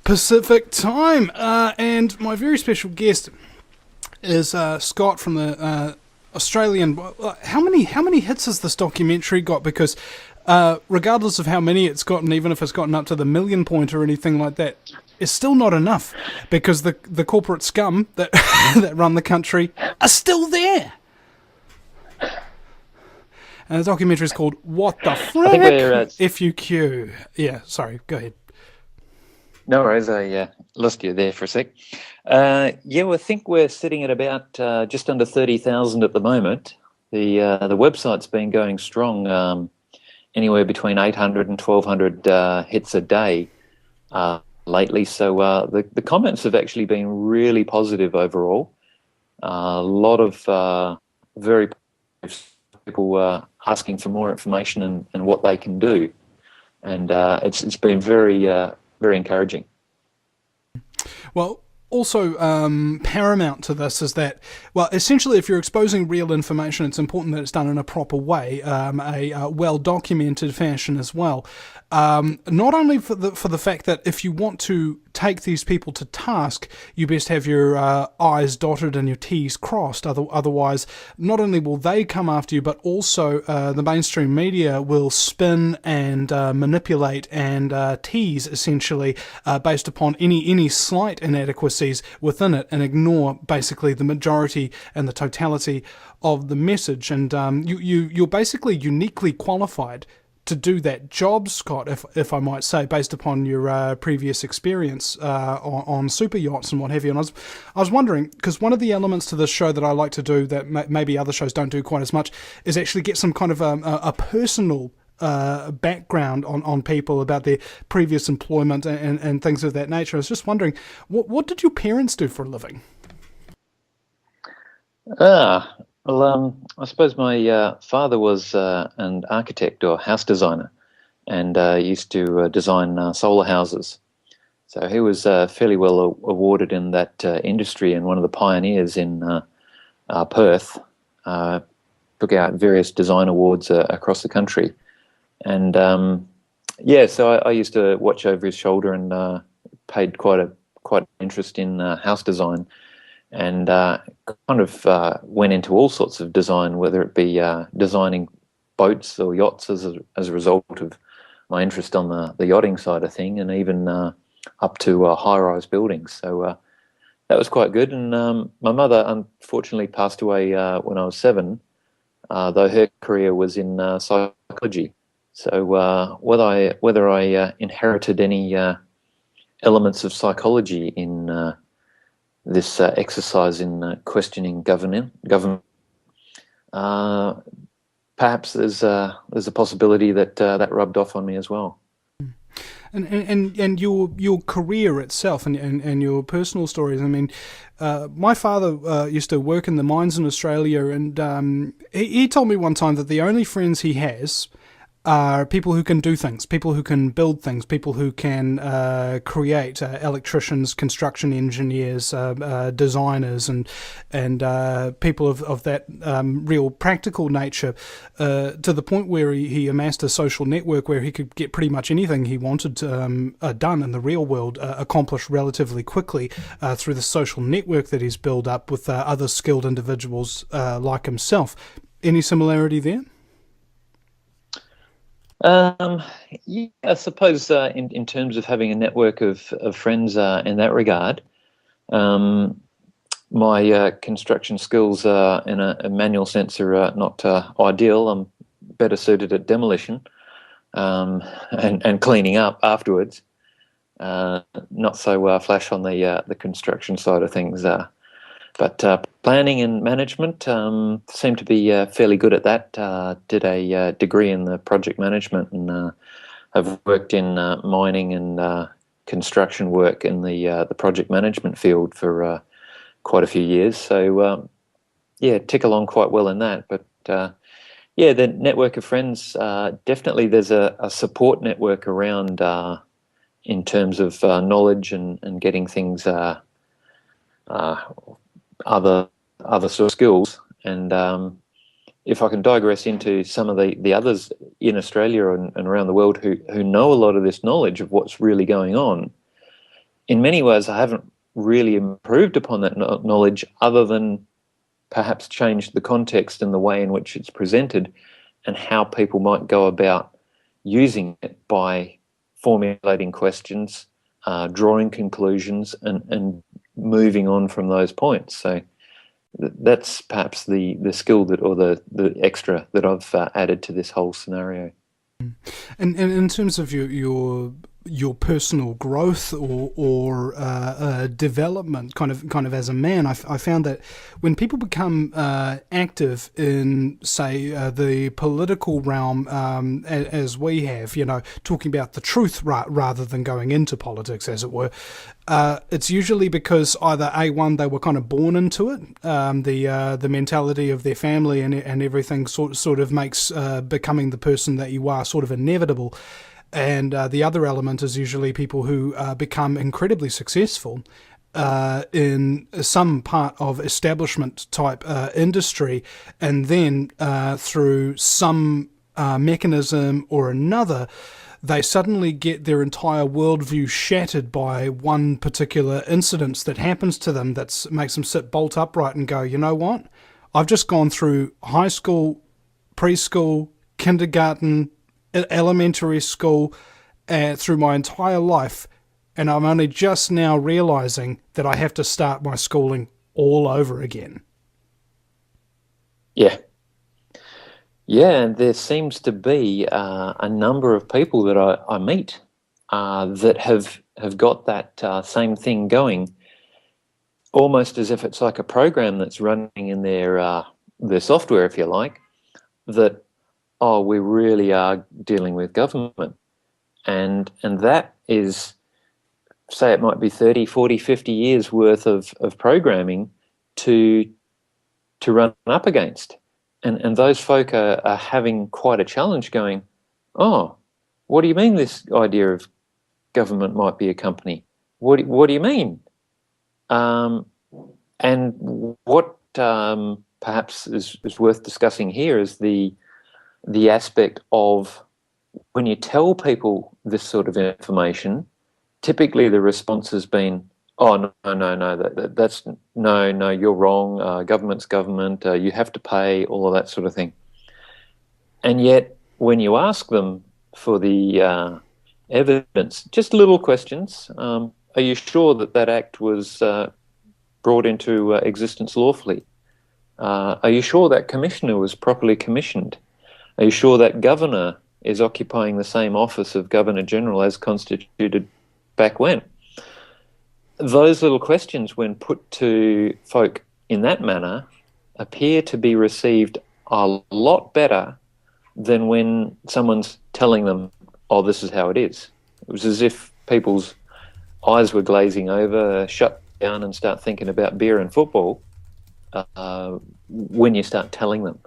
Pacific time. And my very special guest is Scott from the Australian. How many hits has this documentary got? Because regardless of how many it's gotten, even if it's gotten up to the million point or anything like that, it's still not enough, because the corporate scum that that run the country are still there. And the documentary is called What the Frick? FUQ. Yeah, sorry, go ahead. No worries, I lost you there for a sec. I think we're sitting at about just under 30,000 at the moment. The website's been going strong, anywhere between 800 and 1,200 hits a day lately. So the comments have actually been really positive overall. A lot of very positive people asking for more information and what they can do, and it's been very very encouraging. Well, also paramount to this is that, well, essentially, if you're exposing real information, it's important that it's done in a proper way, a well-documented fashion as well. Not only for the fact that if you want to take these people to task, you best have your I's dotted and your T's crossed. Otherwise, not only will they come after you, but also the mainstream media will spin and manipulate and tease, essentially, based upon any slight inadequacies within it, and ignore basically the majority and the totality of the message. And you're basically uniquely qualified to do that job, Scott, if I might say, based upon your previous experience on super yachts and what have you. And I was wondering, because one of the elements to this show that I like to do that maybe other shows don't do quite as much is actually get some kind of a personal background on people about their previous employment and things of that nature. I was just wondering, what did your parents do for a living? Well, I suppose my father was an architect or house designer, and used to design solar houses. So he was fairly well awarded in that industry, and one of the pioneers in Perth. Took out various design awards across the country. And so I used to watch over his shoulder and paid quite an interest in house design. And kind of went into all sorts of design, whether it be designing boats or yachts as a result of my interest on the yachting side of thing, and even up to high-rise buildings. So that was quite good. And my mother unfortunately passed away when I was 7, though her career was in psychology. So whether I inherited any elements of psychology in this exercise in questioning government. Perhaps there's a possibility that rubbed off on me as well. And your career itself and your personal stories. I mean, my father used to work in the mines in Australia, and he told me one time that the only friends he has are people who can do things, people who can build things, people who can create, electricians, construction engineers, designers, and people of that real practical nature, to the point where he amassed a social network where he could get pretty much anything he wanted done in the real world accomplished relatively quickly through the social network that he's built up with other skilled individuals like himself. Any similarity there? Um, yeah, I suppose in terms of having a network of friends in that regard, um, my construction skills in a manual sense are not ideal. I'm better suited at demolition and cleaning up afterwards. Not so flash on the construction side of things. But planning and management seem to be fairly good at that. Did a degree in the project management and have worked in mining and construction work in the project management field for quite a few years. So yeah, tick along quite well in that. But yeah, the network of friends, definitely there's a support network around in terms of knowledge and getting things other sort of skills. And if I can digress into some of the others in Australia and around the world who know a lot of this knowledge of what's really going on, in many ways I haven't really improved upon that knowledge other than perhaps changed the context and the way in which it's presented and how people might go about using it by formulating questions, drawing conclusions, and moving on from those points. So that's perhaps the skill that, or the extra that I've added to this whole scenario. And in terms of your personal growth or development, kind of as a man, I found that when people become active in, say, the political realm, as we have, talking about the truth rather than going into politics, as it were, it's usually because either A1, they were kind of born into it, the mentality of their family and everything sort of makes becoming the person that you are sort of inevitable. And the other element is usually people who become incredibly successful in some part of establishment type industry, and then through some mechanism or another, they suddenly get their entire worldview shattered by one particular incident that happens to them that makes them sit bolt upright and go, you know what? I've just gone through high school, preschool, kindergarten, elementary school, through my entire life, and I'm only just now realizing that I have to start my schooling all over again. Yeah. Yeah, and there seems to be a number of people that I meet that have got that same thing going, almost as if it's like a program that's running in their software, if you like, that, oh, we really are dealing with government. And that is, say it might be 30, 40, 50 years worth of programming to run up against. And those folk are having quite a challenge going, oh, what do you mean this idea of government might be a company? What do you mean? And what perhaps is worth discussing here is the aspect of when you tell people this sort of information, typically the response has been, oh, no, that's no, you're wrong. Government's government. You have to pay, all of that sort of thing. And yet, when you ask them for the evidence, just little questions, are you sure that act was brought into existence lawfully? Are you sure that commissioner was properly commissioned? Are you sure that governor is occupying the same office of Governor General as constituted back when? Those little questions, when put to folk in that manner, appear to be received a lot better than when someone's telling them, oh, this is how it is. It was as if people's eyes were glazing over, shut down and start thinking about beer and football when you start telling them.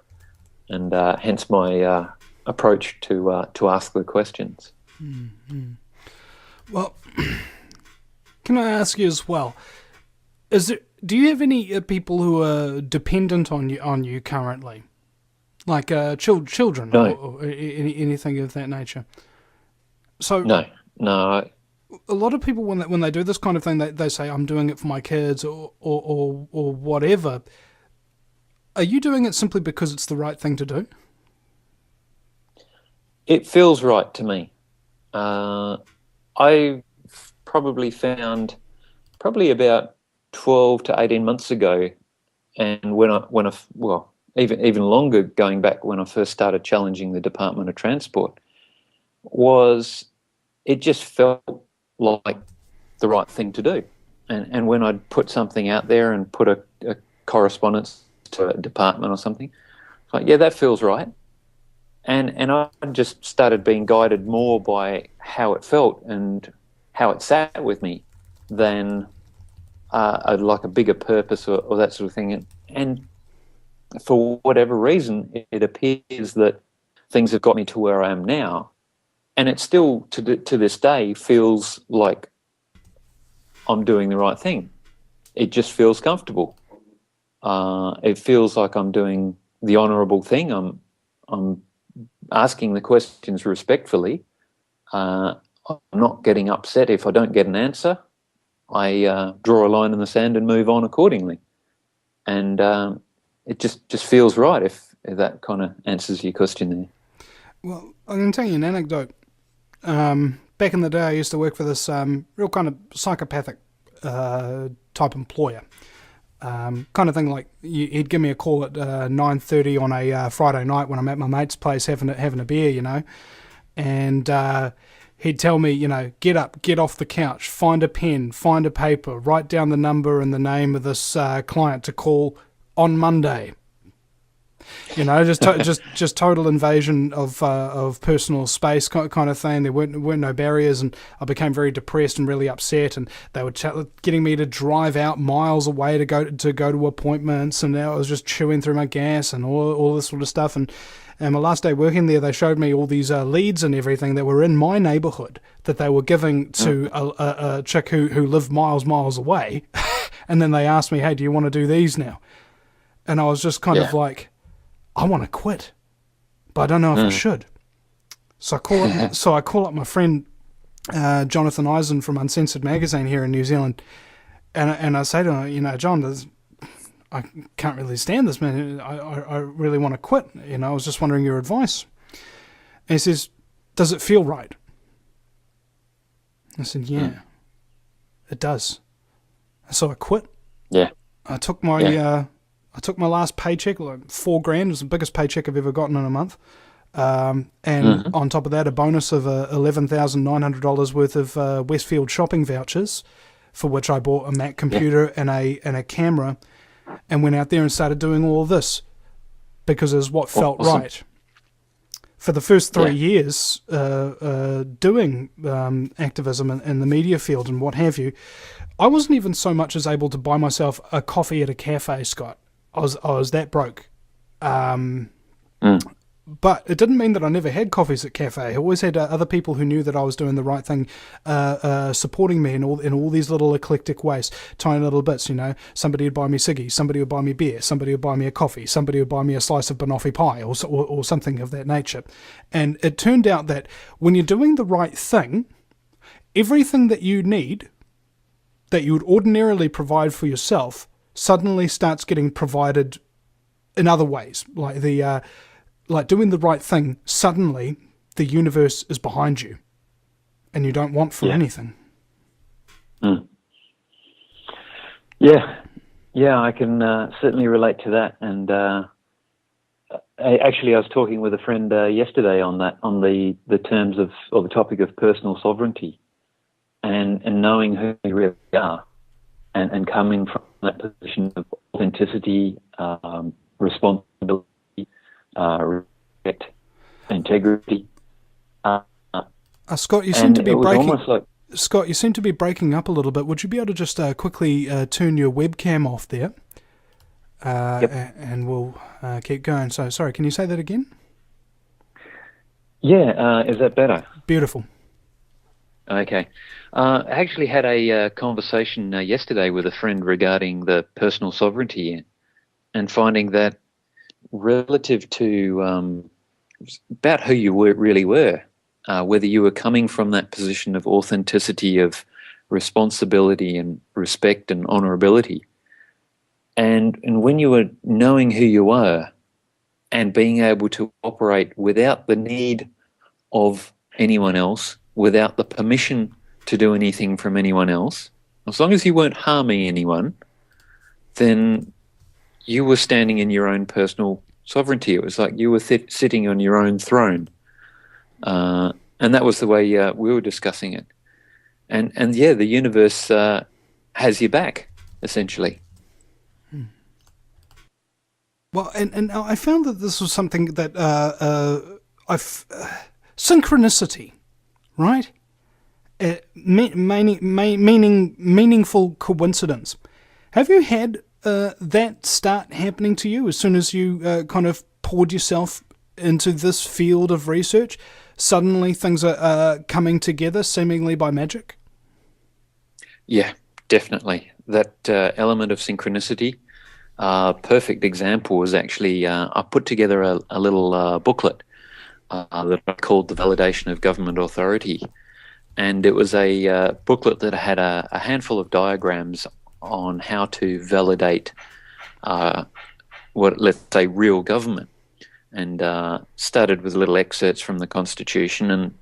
And hence my approach to ask the questions. Mm-hmm. Well, can I ask you as well? Do you have any people who are dependent on you currently, like children? No. or anything of that nature? So no. A lot of people when they do this kind of thing, they say, I'm doing it for my kids or whatever. Are you doing it simply because it's the right thing to do? It feels right to me. I probably found about 12 to 18 months ago, and well, even longer, going back when I first started challenging the Department of Transport, was it just felt like the right thing to do. And when I'd put something out there and put a correspondence to a department or something, it's like, yeah, that feels right. And I just started being guided more by how it felt and how it sat with me than like a bigger purpose or that sort of thing. And for whatever reason, it appears that things have got me to where I am now. And it still, to this day, feels like I'm doing the right thing. It just feels comfortable. It feels like I'm doing the honourable thing. I'm asking the questions respectfully. I'm not getting upset if I don't get an answer. I draw a line in the sand and move on accordingly. And it just feels right, if that kind of answers your question there. Well, I'm going to tell you an anecdote. Back in the day, I used to work for this real kind of psychopathic type employer. Kind of thing like he'd give me a call at 9:30 on a Friday night when I'm at my mate's place having a beer, you know, and he'd tell me, you know, get up, get off the couch, find a pen, find a paper, write down the number and the name of this client to call on Monday. You know, just total invasion of personal space kind of thing. There weren't no barriers, and I became very depressed and really upset. And they were getting me to drive out miles away to go to appointments, and I was just chewing through my gas and all this sort of stuff. And my last day working there, they showed me all these leads and everything that were in my neighbourhood that they were giving to a chick who lived miles away. And then they asked me, "Hey, do you want to do these now?" And I was just kind of like, I want to quit, but I don't know if I should. So I call up my friend Jonathan Eisen from Uncensored Magazine here in New Zealand, and I say to him, you know, John, I can't really stand this, man. I really want to quit. You know, I was just wondering your advice. And he says, "Does it feel right?" I said, "Yeah, it does." So I quit. Yeah. I took my I took my last paycheck, like $4,000. It was the biggest paycheck I've ever gotten in a month. And on top of that, a bonus of $11,900 worth of Westfield shopping vouchers, for which I bought a Mac computer and a camera, and went out there and started doing all of this because it was what felt right. For the first 3 years, doing activism in the media field and what have you, I wasn't even so much as able to buy myself a coffee at a cafe, Scott. I was that broke. But it didn't mean that I never had coffees at cafe. I always had other people who knew that I was doing the right thing, supporting me in all these little eclectic ways, tiny little bits. You know, somebody would buy me ciggies, somebody would buy me beer, somebody would buy me a coffee, somebody would buy me a slice of banoffee pie, or something of that nature. And it turned out that when you're doing the right thing, everything that you need, that you would ordinarily provide for yourself, suddenly starts getting provided in other ways. Like doing the right thing, suddenly the universe is behind you and you don't want for anything. Yeah, I can certainly relate to that. And I was talking with a friend yesterday on the terms of, or the topic of personal sovereignty and knowing who we really are and coming from that position of authenticity, responsibility, respect, integrity. Scott, you seem to be breaking. Scott, you seem to be breaking up a little bit. Would you be able to just quickly turn your webcam off there? And we'll keep going. So, sorry, can you say that again? Yeah, is that better? Beautiful. Okay. I actually had a conversation yesterday with a friend regarding the personal sovereignty and finding that relative to about who you really were, whether you were coming from that position of authenticity, of responsibility and respect and honourability, and when you were knowing who you were and being able to operate without the need of anyone else without the permission to do anything from anyone else, as long as you weren't harming anyone, then you were standing in your own personal sovereignty. It was like you were sitting on your own throne. And that was the way we were discussing it. And yeah, the universe has your back, essentially. Well, and I found that this was something that synchronicity, right? Meaningful coincidence. Have you had that start happening to you as soon as you kind of poured yourself into this field of research? Suddenly things are coming together seemingly by magic? Yeah, definitely. That element of synchronicity. Perfect example was actually I put together a little booklet that I called The Validation of Government Authority. And it was a booklet that had a handful of diagrams on how to validate let's say, real government. And started with little excerpts from the Constitution and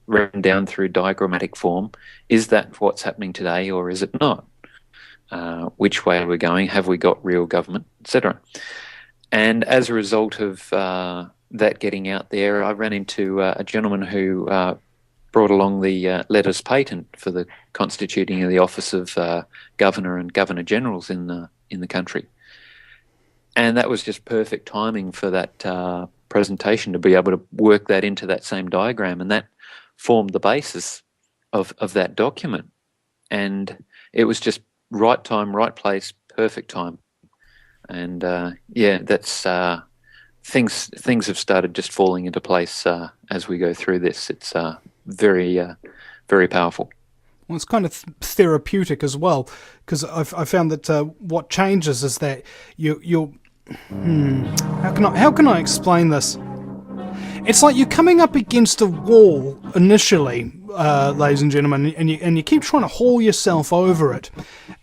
written down through diagrammatic form. Is that what's happening today, or is it not? Which way are we going? Have we got real government, etc.? And as a result of that getting out there, I ran into a gentleman who brought along the letters patent for the constituting of the office of Governor and Governor Generals in the country. And that was just perfect timing for that presentation, to be able to work that into that same diagram, and that formed the basis of that document. And it was just right time, right place, perfect time. And yeah, that's things have started just falling into place as we go through this. It's very, very powerful. Well, it's kind of therapeutic as well, because I found that what changes is that you're how can I explain this? It's like you're coming up against a wall initially, ladies and gentlemen, and you keep trying to haul yourself over it.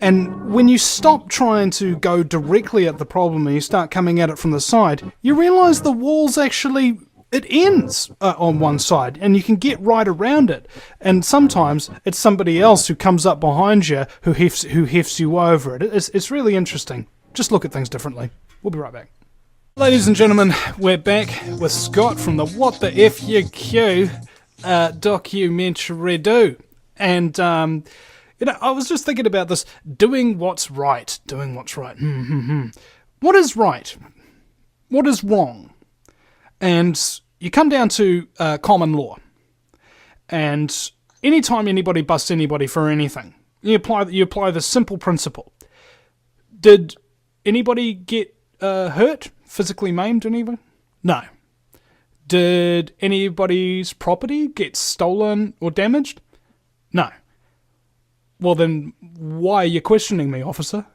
And when you stop trying to go directly at the problem and you start coming at it from the side, you realise the wall's actually, it ends on one side, and you can get right around it. And sometimes it's somebody else who comes up behind you who hefts you over it. It's really interesting. Just look at things differently. We'll be right back. Ladies and gentlemen, we're back with Scott from the What the FUQ documentary do. And, I was just thinking about this, doing what's right. What is right? What is wrong? And you come down to common law. And anytime anybody busts anybody for anything, you apply the simple principle. Did anybody get hurt? Physically maimed anyone? No. Did anybody's property get stolen or damaged? No. Well then, why are you questioning me, officer?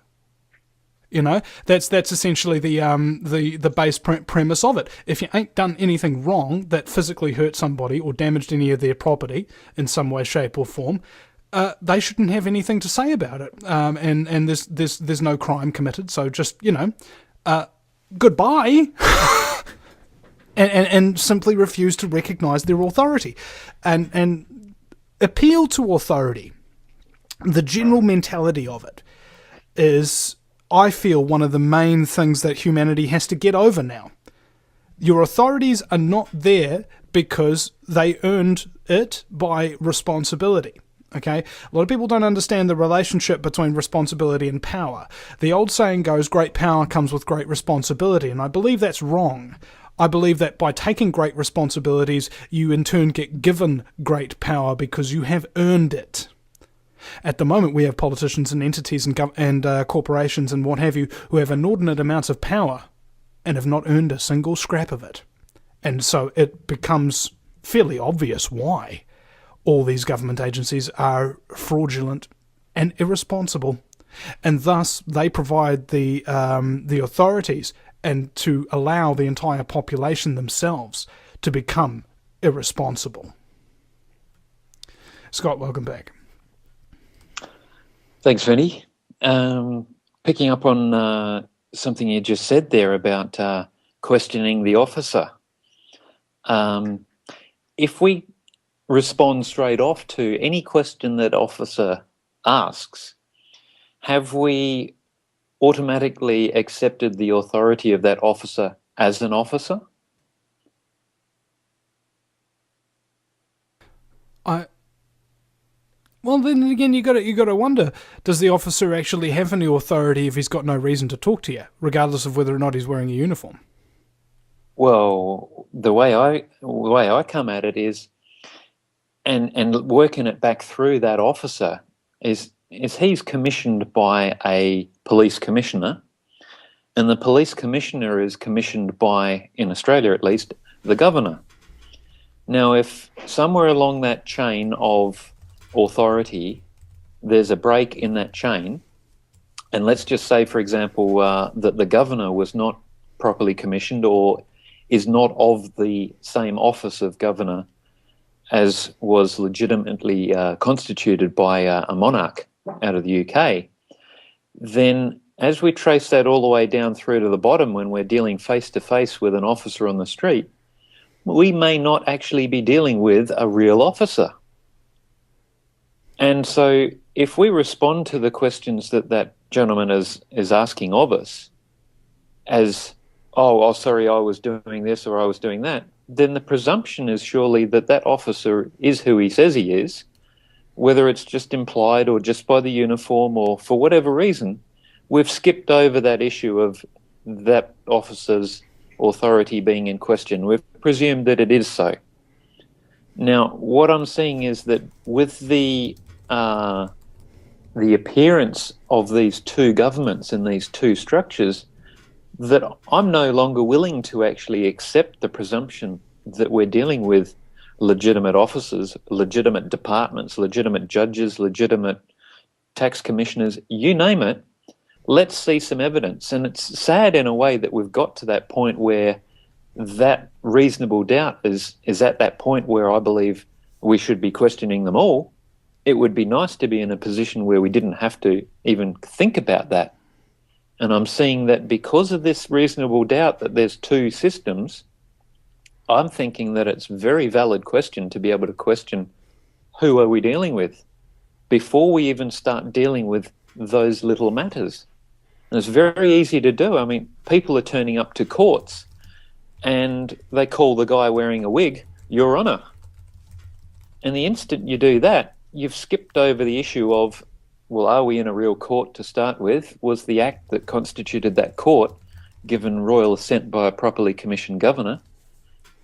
That's essentially the base premise of it. If you ain't done anything wrong that physically hurt somebody or damaged any of their property in some way, shape, or form, they shouldn't have anything to say about it. And there's no crime committed. So just goodbye, and simply refuse to recognise their authority, and appeal to authority. The general mentality of it is, I feel, one of the main things that humanity has to get over now. Your authorities are not there because they earned it by responsibility. Okay, a lot of people don't understand the relationship between responsibility and power. The old saying goes, great power comes with great responsibility, and I believe that's wrong. I believe that by taking great responsibilities, you in turn get given great power because you have earned it. At the moment, we have politicians and entities and corporations and what have you who have inordinate amounts of power and have not earned a single scrap of it. And so it becomes fairly obvious why all these government agencies are fraudulent and irresponsible, and thus they provide the authorities and to allow the entire population themselves to become irresponsible. Scott, welcome back. Thanks, Vinny. Picking up on something you just said there about questioning the officer. if we respond straight off to any question that officer asks, have we automatically accepted the authority of that officer as an officer? Well, then again, you got to wonder: does the officer actually have any authority if he's got no reason to talk to you, regardless of whether or not he's wearing a uniform? Well, the way I come at it is, and working it back through that officer is he's commissioned by a police commissioner, and the police commissioner is commissioned by, in Australia at least, the governor. Now, if somewhere along that chain of authority there's a break in that chain, and let's just say, for example, that the governor was not properly commissioned or is not of the same office of governor as was legitimately constituted by a monarch out of the UK, then as we trace that all the way down through to the bottom, when we're dealing face-to-face with an officer on the street, we may not actually be dealing with a real officer. And so if we respond to the questions that that gentleman is asking of us as, oh, sorry, I was doing this or I was doing that, then the presumption is surely that that officer is who he says he is, whether it's just implied or just by the uniform or for whatever reason. We've skipped over that issue of that officer's authority being in question. We've presumed that it is so. Now, what I'm seeing is that with the appearance of these two governments and these two structures, that I'm no longer willing to actually accept the presumption that we're dealing with legitimate officers, legitimate departments, legitimate judges, legitimate tax commissioners, you name it. Let's see some evidence. And it's sad in a way that we've got to that point where that reasonable doubt is at that point where I believe we should be questioning them all. It would be nice to be in a position where we didn't have to even think about that. And I'm seeing that because of this reasonable doubt that there's two systems, I'm thinking that it's a very valid question to be able to question who are we dealing with before we even start dealing with those little matters. And it's very easy to do. I mean, people are turning up to courts and they call the guy wearing a wig, Your Honour. And the instant you do that, you've skipped over the issue of, well, are we in a real court to start with? Was the act that constituted that court given royal assent by a properly commissioned governor?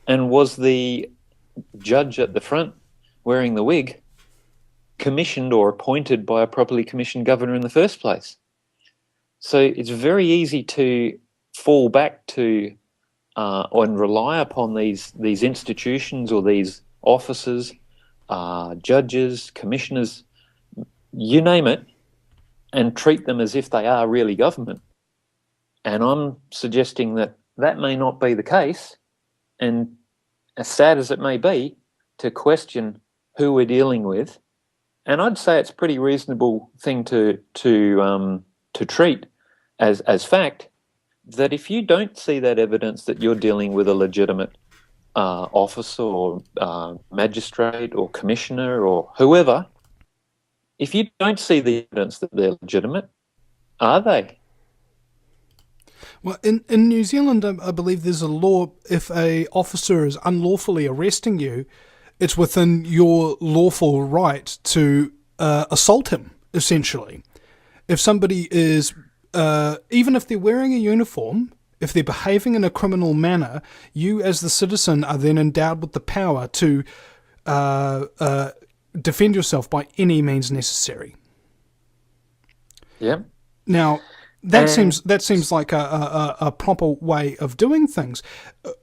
And was the judge at the front wearing the wig commissioned or appointed by a properly commissioned governor in the first place? So it's very easy to fall back to and rely upon these institutions or these officers, judges, commissioners, you name it, and treat them as if they are really government. And I'm suggesting that that may not be the case, and as sad as it may be, to question who we're dealing with. And I'd say it's a pretty reasonable thing to treat as fact, that if you don't see that evidence that you're dealing with a legitimate officer or magistrate or commissioner or whoever, if you don't see the evidence that they're legitimate, are they? Well, in New Zealand, I believe there's a law, if a officer is unlawfully arresting you, it's within your lawful right to assault him, essentially. If somebody is, even if they're wearing a uniform, if they're behaving in a criminal manner, you as the citizen are then endowed with the power to defend yourself by any means necessary. Yeah. Now, that seems like a proper way of doing things.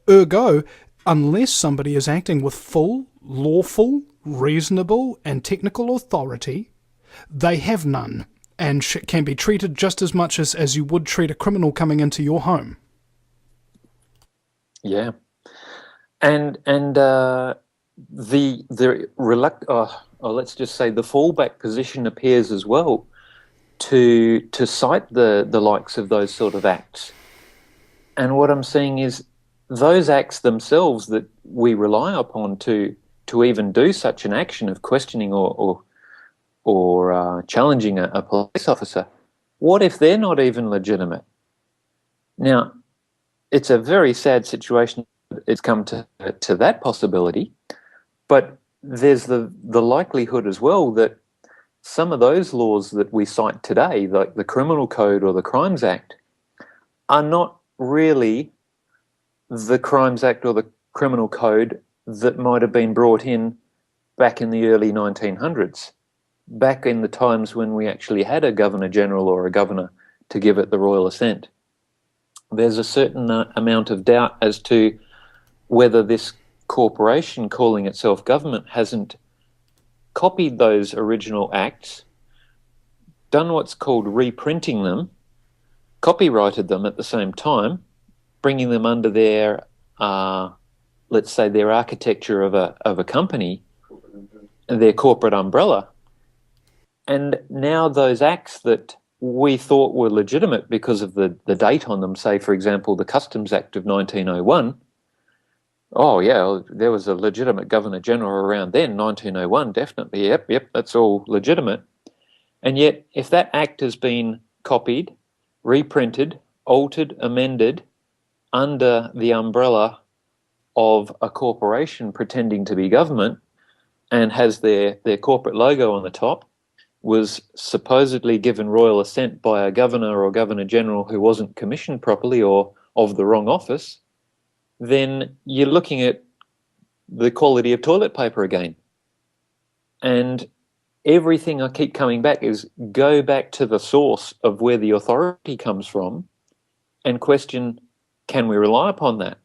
Ergo, unless somebody is acting with full, lawful, reasonable, and technical authority, they have none, and can be treated just as much as you would treat a criminal coming into your home. Yeah, and let's just say the fallback position appears as well to cite the likes of those sort of acts. And what I'm seeing is those acts themselves that we rely upon to to even do such an action of questioning or challenging a police officer, what if they're not even legitimate? Now, it's a very sad situation. It's come to that possibility, but there's the likelihood as well that some of those laws that we cite today, like the Criminal Code or the Crimes Act, are not really the Crimes Act or the Criminal Code that might have been brought in back in the early 1900s, back in the times when we actually had a Governor-General or a governor to give it the royal assent. There's a certain amount of doubt as to whether this corporation calling itself government hasn't copied those original acts, done what's called reprinting them, copyrighted them at the same time, bringing them under their, let's say, their architecture of a company, their corporate umbrella. And now those acts that we thought were legitimate because of the date on them, say, for example, the Customs Act of 1901, oh, yeah, there was a legitimate Governor-General around then, 1901, definitely, yep, that's all legitimate. And yet, if that act has been copied, reprinted, altered, amended under the umbrella of a corporation pretending to be government and has their corporate logo on the top, was supposedly given royal assent by a governor or governor-general who wasn't commissioned properly or of the wrong office, then you're looking at the quality of toilet paper again. And everything I keep coming back is go back to the source of where the authority comes from and question, can we rely upon that?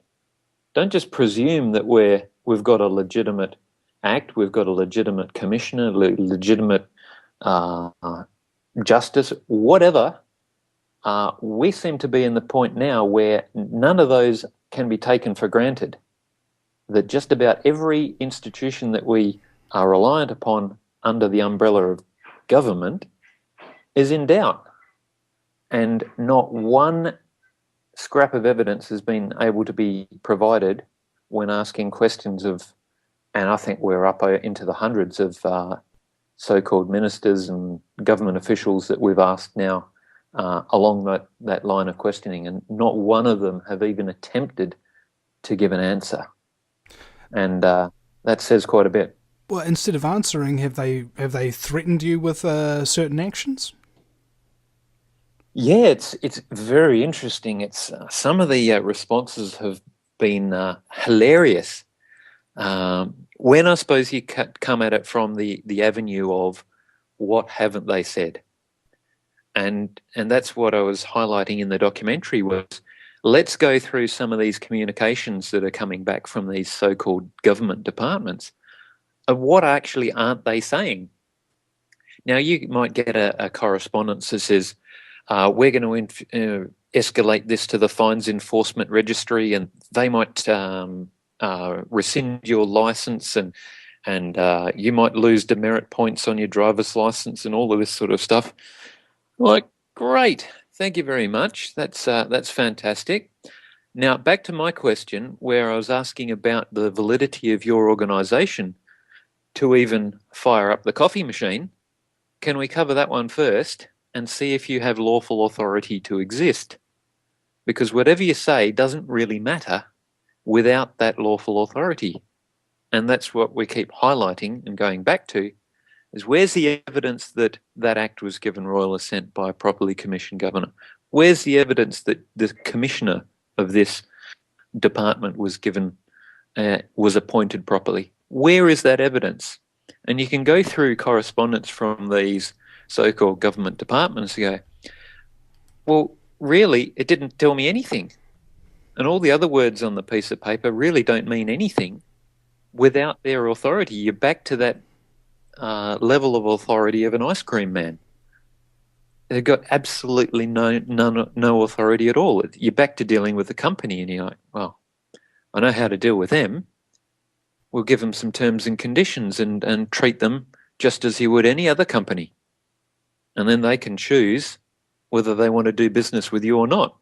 Don't just presume that we've got a legitimate act, we've got a legitimate commissioner, legitimate justice, whatever. We seem to be in the point now where none of those can be taken for granted, that just about every institution that we are reliant upon under the umbrella of government is in doubt, and not one scrap of evidence has been able to be provided when asking questions of, and I think we're up into the hundreds of so-called ministers and government officials that we've asked now along that line of questioning, and not one of them have even attempted to give an answer. And that says quite a bit. Well, instead of answering, have they threatened you with certain actions? Yeah, it's very interesting. It's some of the responses have been hilarious. When I suppose you come at it from the avenue of what haven't they said, and that's what I was highlighting in the documentary was, let's go through some of these communications that are coming back from these so-called government departments. Of what actually aren't they saying? Now, you might get a correspondence that says, we're going to escalate this to the Fines Enforcement Registry, and they might rescind your license, and you might lose demerit points on your driver's license and all of this sort of stuff. Like, great, thank you very much. That's fantastic. Now, back to my question, where I was asking about the validity of your organisation to even fire up the coffee machine. Can we cover that one first and see if you have lawful authority to exist? Because whatever you say doesn't really matter without that lawful authority. And that's what we keep highlighting and going back to, is where's the evidence that that act was given royal assent by a properly commissioned governor? Where's the evidence that the commissioner of this department was appointed properly? Where is that evidence? And you can go through correspondence from these so-called government departments and go, well, really, it didn't tell me anything. And all the other words on the piece of paper really don't mean anything without their authority. You're back to that level of authority of an ice cream man. They've got absolutely no authority at all. You're back to dealing with the company, and you're like, well, I know how to deal with them. We'll give them some terms and conditions and treat them just as you would any other company. And then they can choose whether they want to do business with you or not.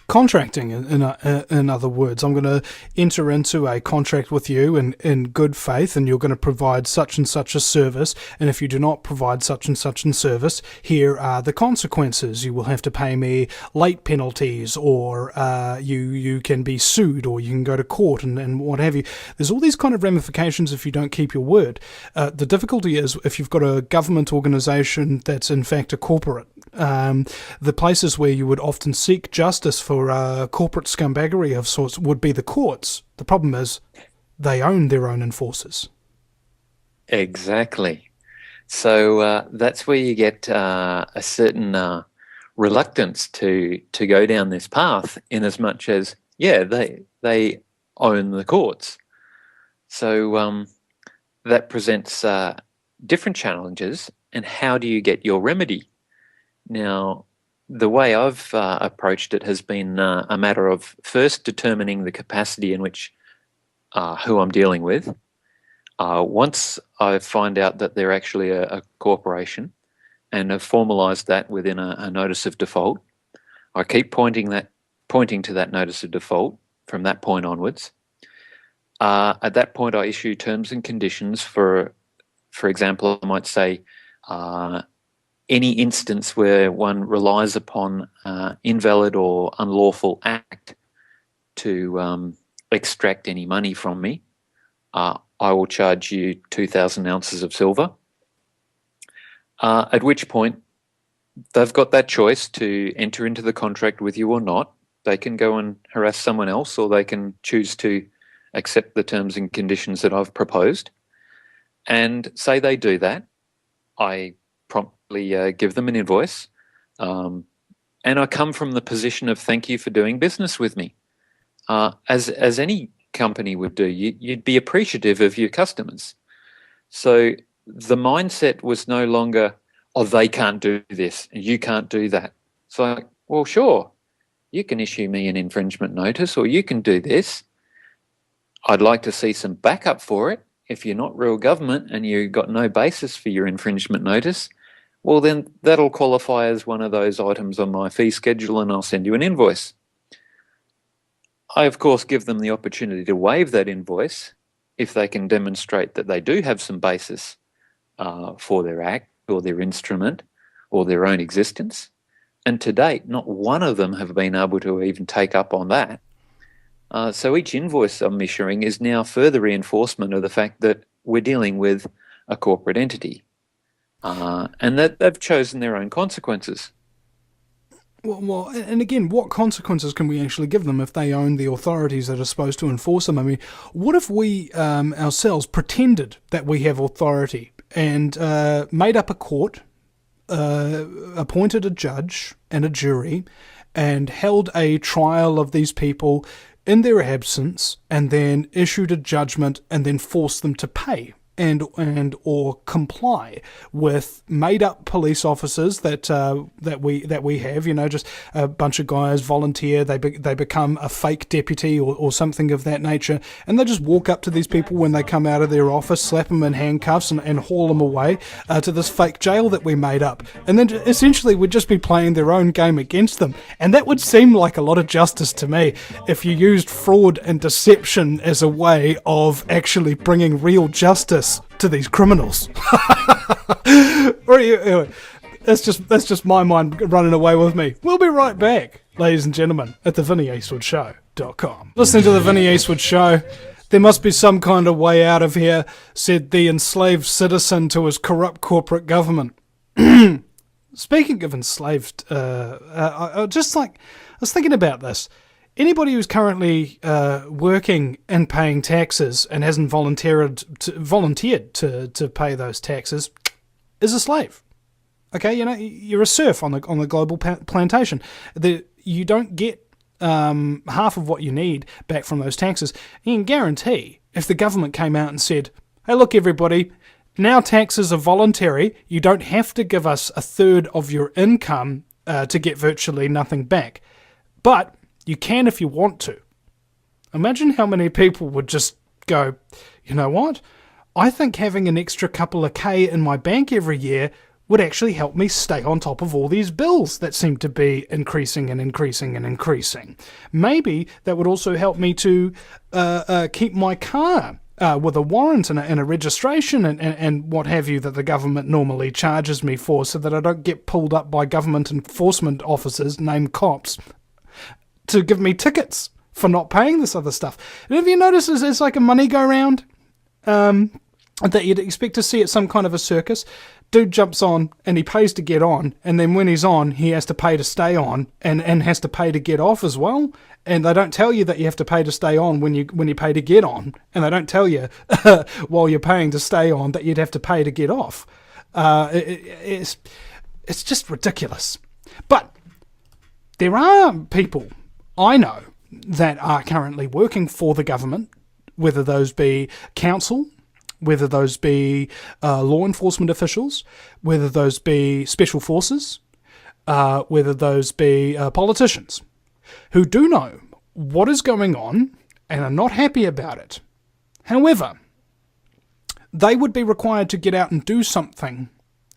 contracting, in other words. I'm going to enter into a contract with you in good faith, and you're going to provide such and such a service, and if you do not provide such and such a service, here are the consequences. You will have to pay me late penalties, or you can be sued, or you can go to court, and what have you. There's all these kind of ramifications if you don't keep your word. The difficulty is if you've got a government organisation that's in fact a corporate. The places where you would often seek justice for corporate scumbaggery of sorts would be the courts. The problem is they own their own enforcers. Exactly. So that's where you get a certain reluctance to go down this path, in as much as, they own the courts. So that presents different challenges, and how do you get your remedy? Now, the way I've approached it has been a matter of first determining the capacity in which who I'm dealing with. Once I find out that they're actually a corporation and have formalised that within a notice of default, I keep pointing to that notice of default from that point onwards. At that point, I issue terms and conditions for example, I might say any instance where one relies upon invalid or unlawful act to extract any money from me, I will charge you 2,000 ounces of silver. At which point, they've got that choice to enter into the contract with you or not. They can go and harass someone else, or they can choose to accept the terms and conditions that I've proposed. And say they do that, I promptly give them an invoice, and I come from the position of thank you for doing business with me. As any company would do, you'd be appreciative of your customers. So the mindset was no longer, oh, they can't do this, and you can't do that. So, like, well, sure, you can issue me an infringement notice, or you can do this. I'd like to see some backup for it. If you're not real government and you've got no basis for your infringement notice, well, then that'll qualify as one of those items on my fee schedule, and I'll send you an invoice. I, of course, give them the opportunity to waive that invoice if they can demonstrate that they do have some basis for their act or their instrument or their own existence. And to date, not one of them have been able to even take up on that. So each invoice I'm issuing is now further reinforcement of the fact that we're dealing with a corporate entity, and that they've chosen their own consequences. Well, and again, what consequences can we actually give them if they own the authorities that are supposed to enforce them? I mean, what if we ourselves pretended that we have authority and made up a court, appointed a judge and a jury, and held a trial of these people in their absence, and then issued a judgment and then forced them to pay and or comply with made-up police officers that we have, just a bunch of guys volunteer, they become a fake deputy or something of that nature, and they just walk up to these people when they come out of their office, slap them in handcuffs and haul them away to this fake jail that we made up, and then essentially we'd just be playing their own game against them. And that would seem like a lot of justice to me if you used fraud and deception as a way of actually bringing real justice to these criminals. That's just my mind running away with me. We'll be right back, ladies and gentlemen, at the VinnyEastwoodShow.com. Listening to the Vinny Eastwood Show. There must be some kind of way out of here, said the enslaved citizen to his corrupt corporate government. Speaking of enslaved, I was thinking about this. Anybody who's currently working and paying taxes and hasn't volunteered to pay those taxes is a slave. Okay, you're a serf on the global plantation. You don't get half of what you need back from those taxes. You can guarantee if the government came out and said, "Hey, look, everybody, now taxes are voluntary. You don't have to give us a third of your income to get virtually nothing back, but you can if you want to." Imagine how many people would just go, you know what? I think having an extra couple of K in my bank every year would actually help me stay on top of all these bills that seem to be increasing and increasing and increasing. Maybe that would also help me to keep my car with a warrant and a registration and what have you that the government normally charges me for, so that I don't get pulled up by government enforcement officers named cops to give me tickets for not paying this other stuff. And have you noticed it's like a money go round that you'd expect to see at some kind of a circus? Dude jumps on and he pays to get on, and then when he's on he has to pay to stay on and has to pay to get off as well. And they don't tell you that you have to pay to stay on when you pay to get on, and they don't tell you while you're paying to stay on that you'd have to pay to get off. It's just ridiculous. But there are people I know that are currently working for the government, whether those be council, whether those be law enforcement officials, whether those be special forces, whether those be politicians, who do know what is going on and are not happy about it. However, they would be required to get out and do something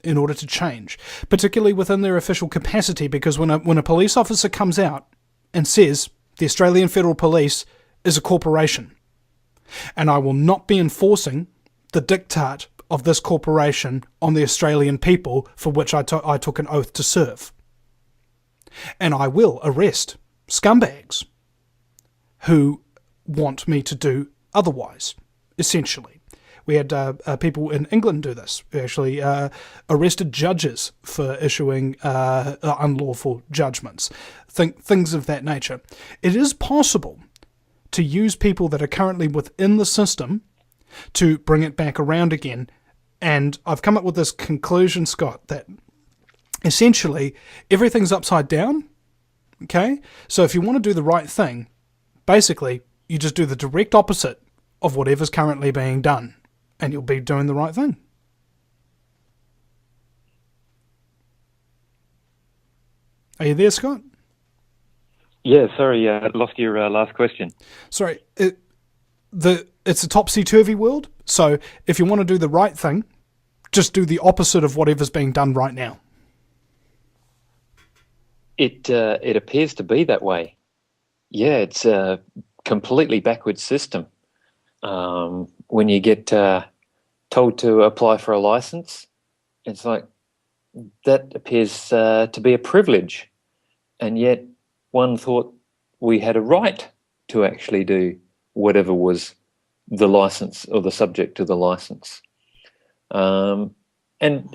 in order to change, particularly within their official capacity, because when a police officer comes out and says the Australian Federal Police is a corporation, and I will not be enforcing the diktat of this corporation on the Australian people for which I took an oath to serve, and I will arrest scumbags who want me to do otherwise, essentially. We had people in England do this, who actually arrested judges for issuing unlawful judgments, things of that nature. It is possible to use people that are currently within the system to bring it back around again. And I've come up with this conclusion, Scott, that essentially everything's upside down. Okay? So if you want to do the right thing, basically you just do the direct opposite of whatever's currently being done, and you'll be doing the right thing. Are you there, Scott? Yeah, sorry, I lost your last question. Sorry, it's a topsy-turvy world, so if you want to do the right thing, just do the opposite of whatever's being done right now. It appears to be that way. Yeah, it's a completely backwards system. When you get told to apply for a license, it's like that appears to be a privilege, and yet one thought we had a right to actually do whatever was the license or the subject to the license. And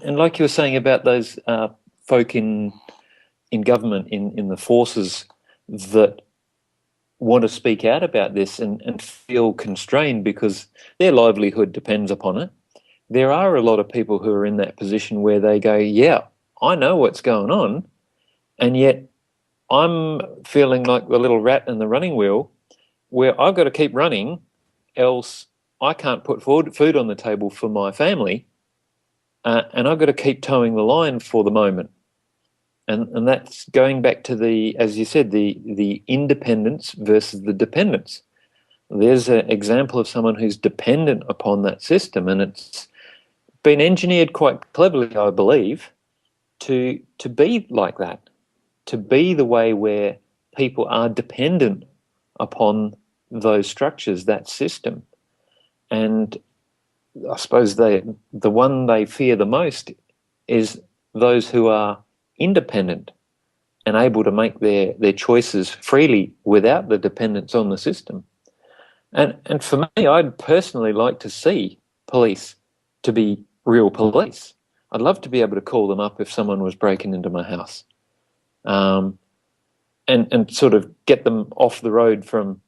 like you were saying about those folk in government, in the forces that want to speak out about this and feel constrained because their livelihood depends upon it. There are a lot of people who are in that position where they go, yeah, I know what's going on, and yet I'm feeling like the little rat in the running wheel where I've got to keep running, else I can't put food on the table for my family, and I've got to keep towing the line for the moment. And that's going back to the, as you said, the independence versus the dependence. There's an example of someone who's dependent upon that system, and it's been engineered quite cleverly, I believe, to be like that, to be the way where people are dependent upon those structures, that system. And I suppose the one they fear the most is those who are independent and able to make their choices freely without the dependence on the system. And for me, I'd personally like to see police to be real police. I'd love to be able to call them up if someone was breaking into my house, and sort of get them off the road from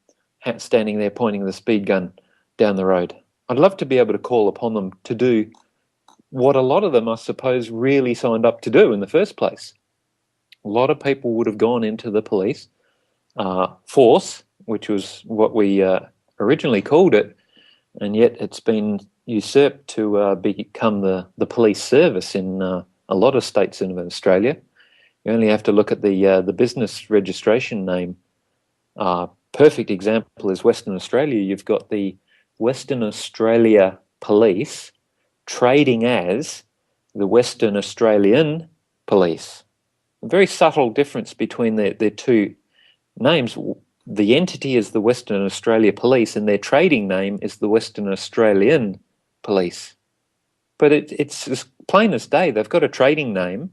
standing there pointing the speed gun down the road. I'd love to be able to call upon them to do what a lot of them, I suppose, really signed up to do in the first place. A lot of people would have gone into the police force, which was what we originally called it, and yet it's been usurped to become the police service in a lot of states in Australia. You only have to look at the business registration name. Perfect example is Western Australia. You've got the Western Australia Police trading as the Western Australian Police. A very subtle difference between their two names. The entity is the Western Australia Police and their trading name is the Western Australian Police. But it's as plain as day. They've got a trading name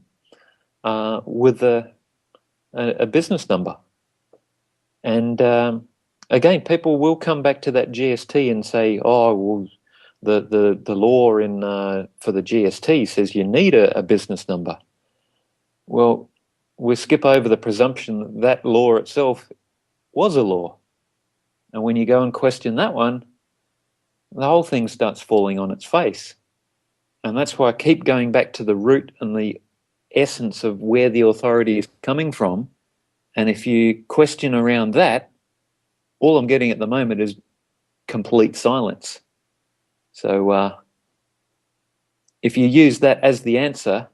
with a business number. And again, people will come back to that GST and say, oh, well, the law for the GST says you need a business number. Well, we skip over the presumption that law itself was a law. And when you go and question that one, the whole thing starts falling on its face. And that's why I keep going back to the root and the essence of where the authority is coming from. And if you question around that, all I'm getting at the moment is complete silence. So if you use that as the answer,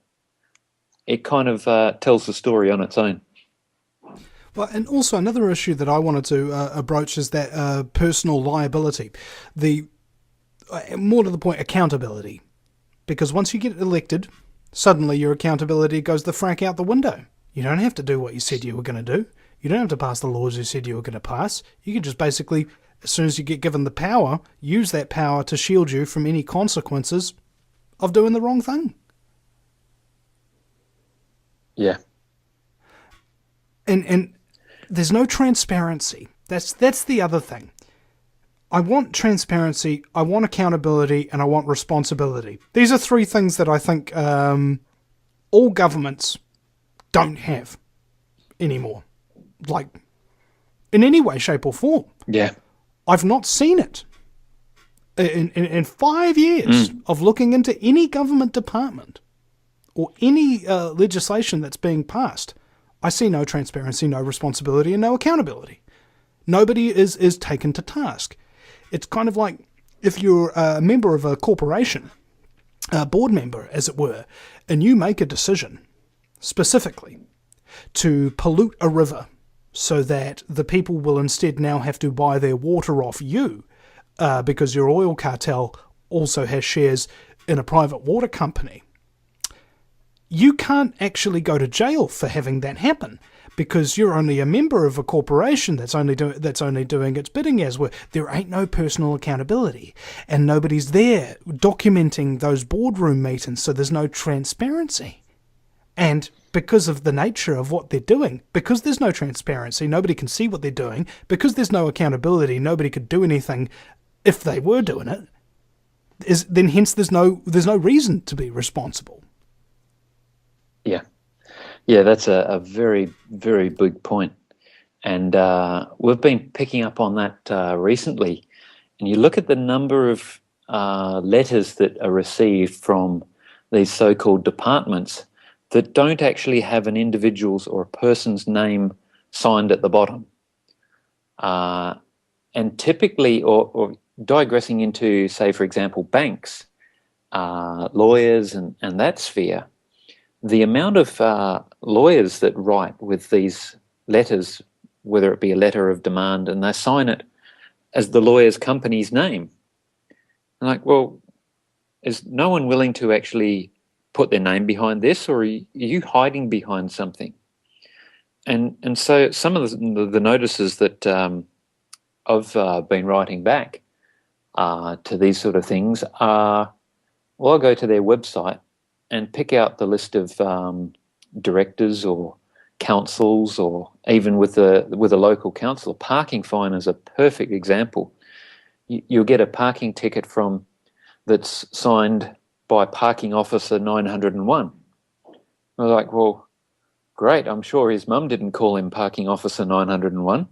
it kind of tells the story on its own. Well, and also another issue that I wanted to broach is that personal liability. More to the point, accountability. Because once you get elected, suddenly your accountability goes the frack out the window. You don't have to do what you said you were going to do. You don't have to pass the laws you said you were going to pass. You can just basically, as soon as you get given the power, use that power to shield you from any consequences of doing the wrong thing. Yeah. And there's no transparency. That's the other thing. I want transparency, I want accountability, and I want responsibility. These are three things that I think all governments don't have anymore. Like, in any way, shape, or form. Yeah. I've not seen it. In 5 years of looking into any government department or any legislation that's being passed, I see no transparency, no responsibility, and no accountability. Nobody is taken to task. It's kind of like if you're a member of a corporation, a board member, as it were, and you make a decision specifically to pollute a river so that the people will instead now have to buy their water off you because your oil cartel also has shares in a private water company. You can't actually go to jail for having that happen because you're only a member of a corporation that's only doing its bidding as well. There ain't no personal accountability, and nobody's there documenting those boardroom meetings, so there's no transparency. And because of the nature of what they're doing, because there's no transparency, nobody can see what they're doing, because there's no accountability, nobody could do anything if they were doing it, then hence there's no reason to be responsible. Yeah, that's a very, very big point. And we've been picking up on that recently. And you look at the number of letters that are received from these so-called departments that don't actually have an individual's or a person's name signed at the bottom. And typically, or digressing into, say, for example, banks, lawyers and that sphere, the amount of lawyers that write with these letters, whether it be a letter of demand, and they sign it as the lawyer's company's name. I'm like, well, is no one willing to actually put their name behind this, or are you hiding behind something? And so some of the notices that I've been writing back to these sort of things are, well, I'll go to their website and pick out the list of directors or councils, or even with a local council. Parking fine is a perfect example. You'll get a parking ticket that's signed by Parking Officer 901. I was like, well, great, I'm sure his mum didn't call him Parking Officer 901.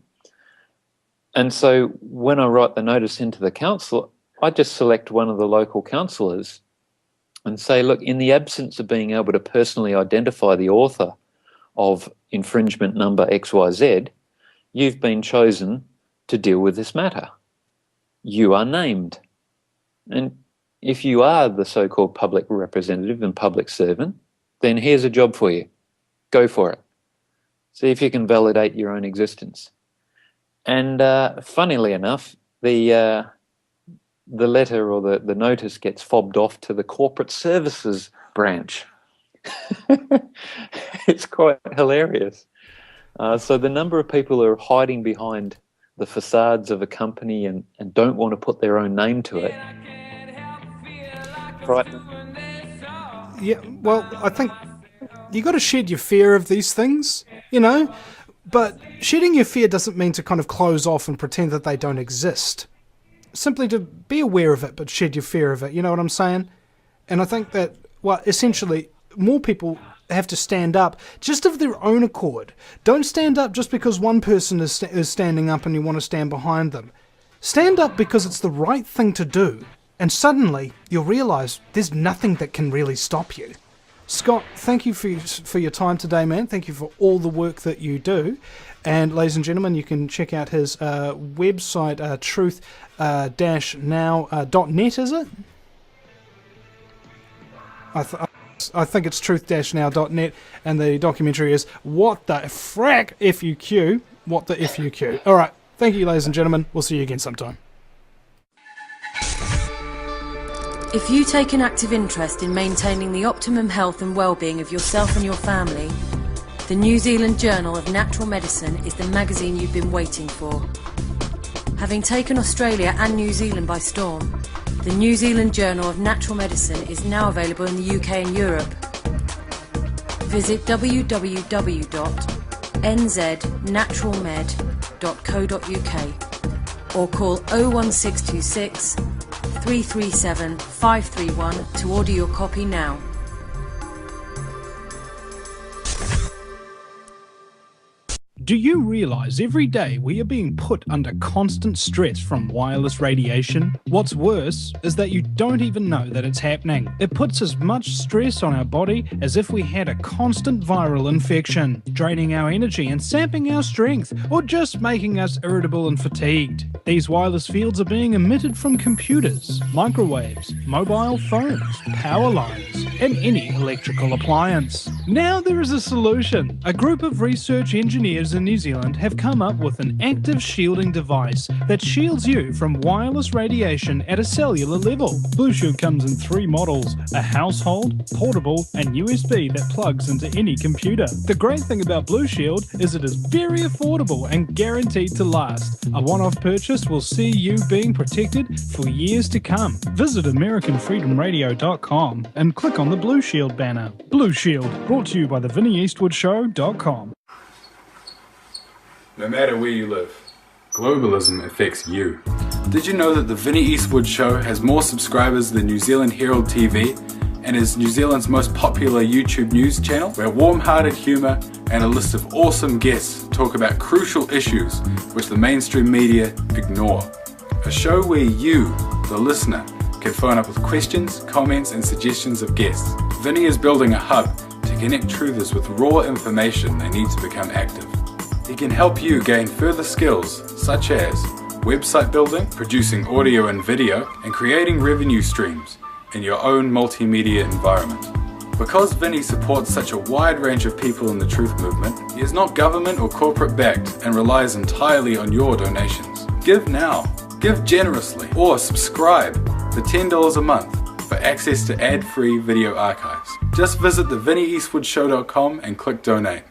And so when I write the notice into the council, I just select one of the local councillors and say, look, in the absence of being able to personally identify the author of infringement number XYZ, you've been chosen to deal with this matter. You are named. And if you are the so-called public representative and public servant, then here's a job for you. Go for it. See if you can validate your own existence. And funnily enough, the letter or the notice gets fobbed off to the corporate services branch. It's quite hilarious. So the number of people who are hiding behind the facades of a company and don't want to put their own name to it. Right. Yeah, well, I think you got to shed your fear of these things, you know, but shedding your fear doesn't mean to kind of close off and pretend that they don't exist. Simply to be aware of it, but shed your fear of it, you know what I'm saying? And I think that, well, essentially, more people have to stand up just of their own accord. Don't stand up just because one person is standing up and you want to stand behind them. Stand up because it's the right thing to do, and suddenly you'll realise there's nothing that can really stop you. Scott, thank you for your time today, man. Thank you for all the work that you do. And ladies and gentlemen, you can check out his website, truth-now.net, is it? I think it's truth-now.net, and the documentary is What the Frack FUQ. What the FUQ. All right. Thank you, ladies and gentlemen. We'll see you again sometime. If you take an active interest in maintaining the optimum health and well-being of yourself and your family, the New Zealand Journal of Natural Medicine is the magazine you've been waiting for. Having taken Australia and New Zealand by storm, the New Zealand Journal of Natural Medicine is now available in the UK and Europe. Visit www.nznaturalmed.co.uk or call 01626 337 531 to order your copy now. Do you realise every day we are being put under constant stress from wireless radiation? What's worse is that you don't even know that it's happening. It puts as much stress on our body as if we had a constant viral infection, draining our energy and sapping our strength, or just making us irritable and fatigued. These wireless fields are being emitted from computers, microwaves, mobile phones, power lines, and any electrical appliance. Now there is a solution. A group of research engineers in New Zealand have come up with an active shielding device that shields you from wireless radiation at a cellular level. Blue Shield comes in 3 models, a household, portable, and USB that plugs into any computer. The great thing about Blue Shield is it is very affordable and guaranteed to last. A one-off purchase will see you being protected for years to come. Visit AmericanFreedomRadio.com and click on the Blue Shield banner. Blue Shield, brought to you by theVinnieEastwoodshow.com. No matter where you live, globalism affects you. Did you know that the Vinnie Eastwood Show has more subscribers than New Zealand Herald TV and is New Zealand's most popular YouTube news channel, where warm-hearted humour and a list of awesome guests talk about crucial issues which the mainstream media ignore. A show where you, the listener, can phone up with questions, comments and suggestions of guests. Vinnie is building a hub to connect truthers with raw information they need to become active. He can help you gain further skills such as website building, producing audio and video, and creating revenue streams in your own multimedia environment. Because Vinnie supports such a wide range of people in the truth movement, he is not government or corporate backed and relies entirely on your donations. Give now, give generously, or subscribe for $10 a month for access to ad-free video archives. Just visit thevinnieeastwoodshow.com and click donate.